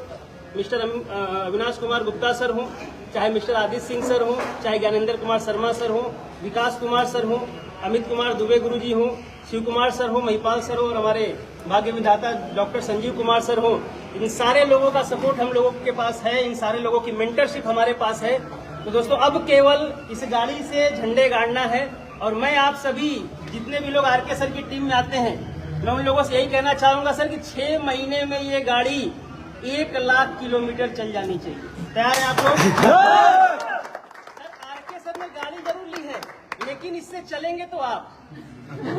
मिस्टर अविनाश कुमार गुप्ता सर हों, चाहे मिस्टर आदित्य सिंह सर हों, चाहे ज्ञानेंद्र कुमार शर्मा सर हों, विकास कुमार सर हों, अमित कुमार दुबे गुरुजी हों, शिव कुमार सर हो, महिपाल सर हो और हमारे भाग्य विधाता डॉक्टर संजीव कुमार सर हो, इन सारे लोगों का सपोर्ट हम लोगों के पास है, इन सारे लोगों की मेंटरशिप हमारे पास है। तो दोस्तों अब केवल इस गाड़ी से झंडे गाड़ना है और मैं आप सभी जितने भी लोग आरके सर की टीम में आते हैं, मैं उन लोगों से यही कहना चाहूंगा सर कि 6 महीने में ये गाड़ी 1 लाख किलोमीटर चल जानी चाहिए। तैयार है आप लोग? सर आरके सर ने गाड़ी जरूर ली है, लेकिन इससे चलेंगे तो आप।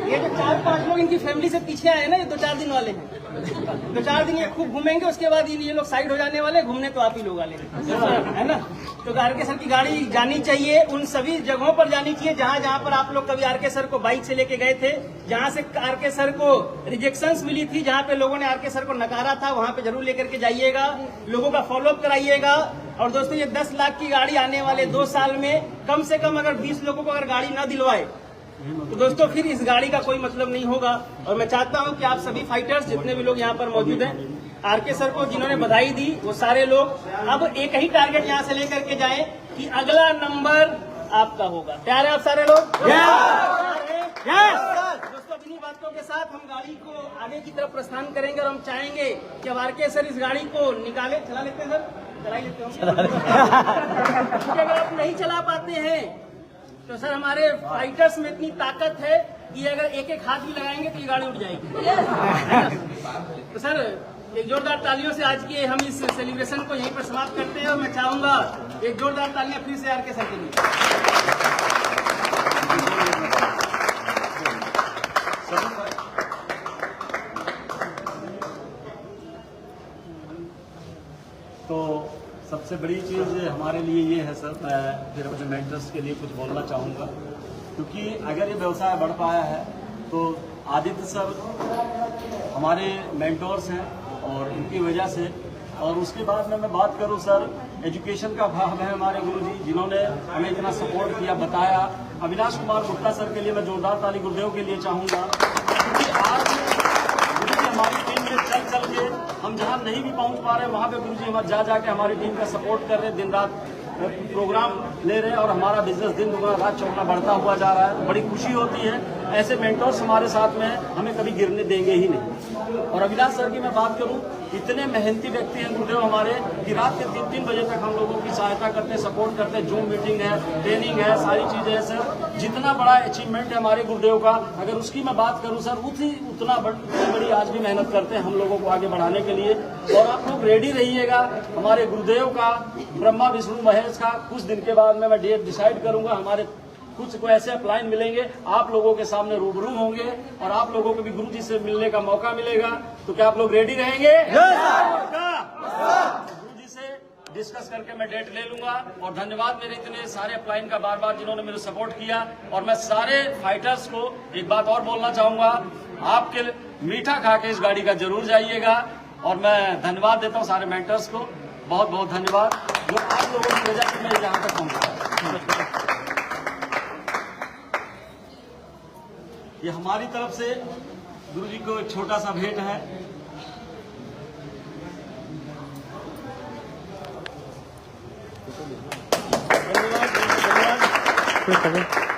ये जो 4-5 लोग इनकी फैमिली से पीछे आए हैं ना, ये 2-4 दिन वाले हैं। 2-4 दिन ये खूब घूमेंगे, उसके बाद ये लोग साइड हो जाने वाले, घूमने तो आप ही लोग वाले है ना। तो आरके सर की गाड़ी जानी चाहिए, उन सभी जगहों पर जानी चाहिए जहां जहां पर आप लोग कभी आरके सर को बाइक से लेके गए थे, जहां से आरके सर को रिजेक्शंस मिली थी, जहां पे लोगों ने आरके सर को नकारा था, वहां पे जरूर लेकर के जाइएगा, लोगों का फॉलोअप कराइएगा। और दोस्तों ये 10 लाख की गाड़ी आने वाले 2 साल में कम से कम अगर 20 लोगों को अगर गाड़ी न दिलवाए तो दोस्तों फिर इस गाड़ी का कोई मतलब नहीं होगा। और मैं चाहता हूं कि आप सभी फाइटर्स जितने भी लोग यहाँ पर मौजूद हैं, आरके सर को जिन्होंने बधाई दी, वो सारे लोग अब एक ही टारगेट यहाँ से लेकर के जाएं कि अगला नंबर आपका होगा। तैयार है आप सारे लोग? दोस्तों इन्हीं बातों के साथ हम गाड़ी को आगे की तरफ प्रस्थान करेंगे और हम चाहेंगे कि अब आरके सर इस गाड़ी को निकाले। चला लेते हैं सर, चला ही लेते हो। अगर आप नहीं चला पाते हैं तो सर हमारे फाइटर्स में इतनी ताकत है कि अगर एक एक हाथ भी लगाएंगे तो ये गाड़ी उठ जाएगी। तो सर एक जोरदार तालियों से आज की हम इस सेलिब्रेशन को यहीं पर समाप्त करते हैं और मैं चाहूंगा एक जोरदार तालियां फिर से आरके सर के लिए। तो सबसे बड़ी चीज़ हमारे लिए ये है सर, मैं फिर अपने मेंटर्स के लिए कुछ बोलना चाहूँगा, क्योंकि अगर ये व्यवसाय बढ़ पाया है तो आदित्य सर हमारे मेंटर्स हैं और इनकी वजह से। और उसके बाद में मैं बात करूं सर, एजुकेशन का भाग है हमारे गुरुजी, जिन्होंने हमें इतना सपोर्ट किया, बताया। अविनाश कुमार गुप्ता सर के लिए मैं जोरदार ताली गुरुदेव के लिए चाहूँगा, क्योंकि आज गुरुजी हमारी टीम में चल के हम जहाँ नहीं भी पहुँच पा रहे हैं वहाँ पे गुरुजी हमारे जाके हमारी टीम का सपोर्ट कर रहे हैं, दिन रात प्रोग्राम ले रहे हैं और हमारा बिजनेस दिन दुगना रात चौगुना बढ़ता हुआ जा रहा है। बड़ी खुशी होती है, ऐसे मेंटर्स हमारे साथ में हमें कभी गिरने देंगे ही नहीं। और अविनाश सर की मैं बात करूं, इतने मेहनती व्यक्ति हैं गुरुदेव हमारे कि रात के 3-3 बजे तक हम लोगों की सहायता करते हैं, सपोर्ट करते हैं। जूम मीटिंग है, ट्रेनिंग है, सारी चीजें हैं सर। जितना बड़ा अचीवमेंट है हमारे गुरुदेव का, अगर उसकी मैं बात करूं सर, उतनी बड़ी आज भी मेहनत करते हैं हम लोगों को आगे बढ़ाने के लिए। और आप लोग रेडी रहिएगा, हमारे गुरुदेव का ब्रह्मा विष्णु महेश का कुछ दिन के बाद में मैं डेट डिसाइड करूंगा। हमारे कुछ को ऐसे अपलाइन मिलेंगे, आप लोगों के सामने रूबरू होंगे और आप लोगों को भी गुरु जी से मिलने का मौका मिलेगा। तो क्या आप लोग रेडी रहेंगे? गुरु जी से डिस्कस करके मैं डेट ले लूंगा। और धन्यवाद मेरे इतने सारे अपलाइन का बार बार जिन्होंने मेरे सपोर्ट किया। और मैं सारे फाइटर्स को एक बात और बोलना चाहूंगा, आपके मीठा खा के इस गाड़ी का जरूर जाइएगा। और मैं धन्यवाद देता हूँ सारे मेंटर्स को, बहुत बहुत धन्यवाद, जो आप लोगों की वजह से मैं यहाँ तक पहुँचा। ये हमारी तरफ से गुरु जी को एक छोटा सा भेंट है। धन्यवाद।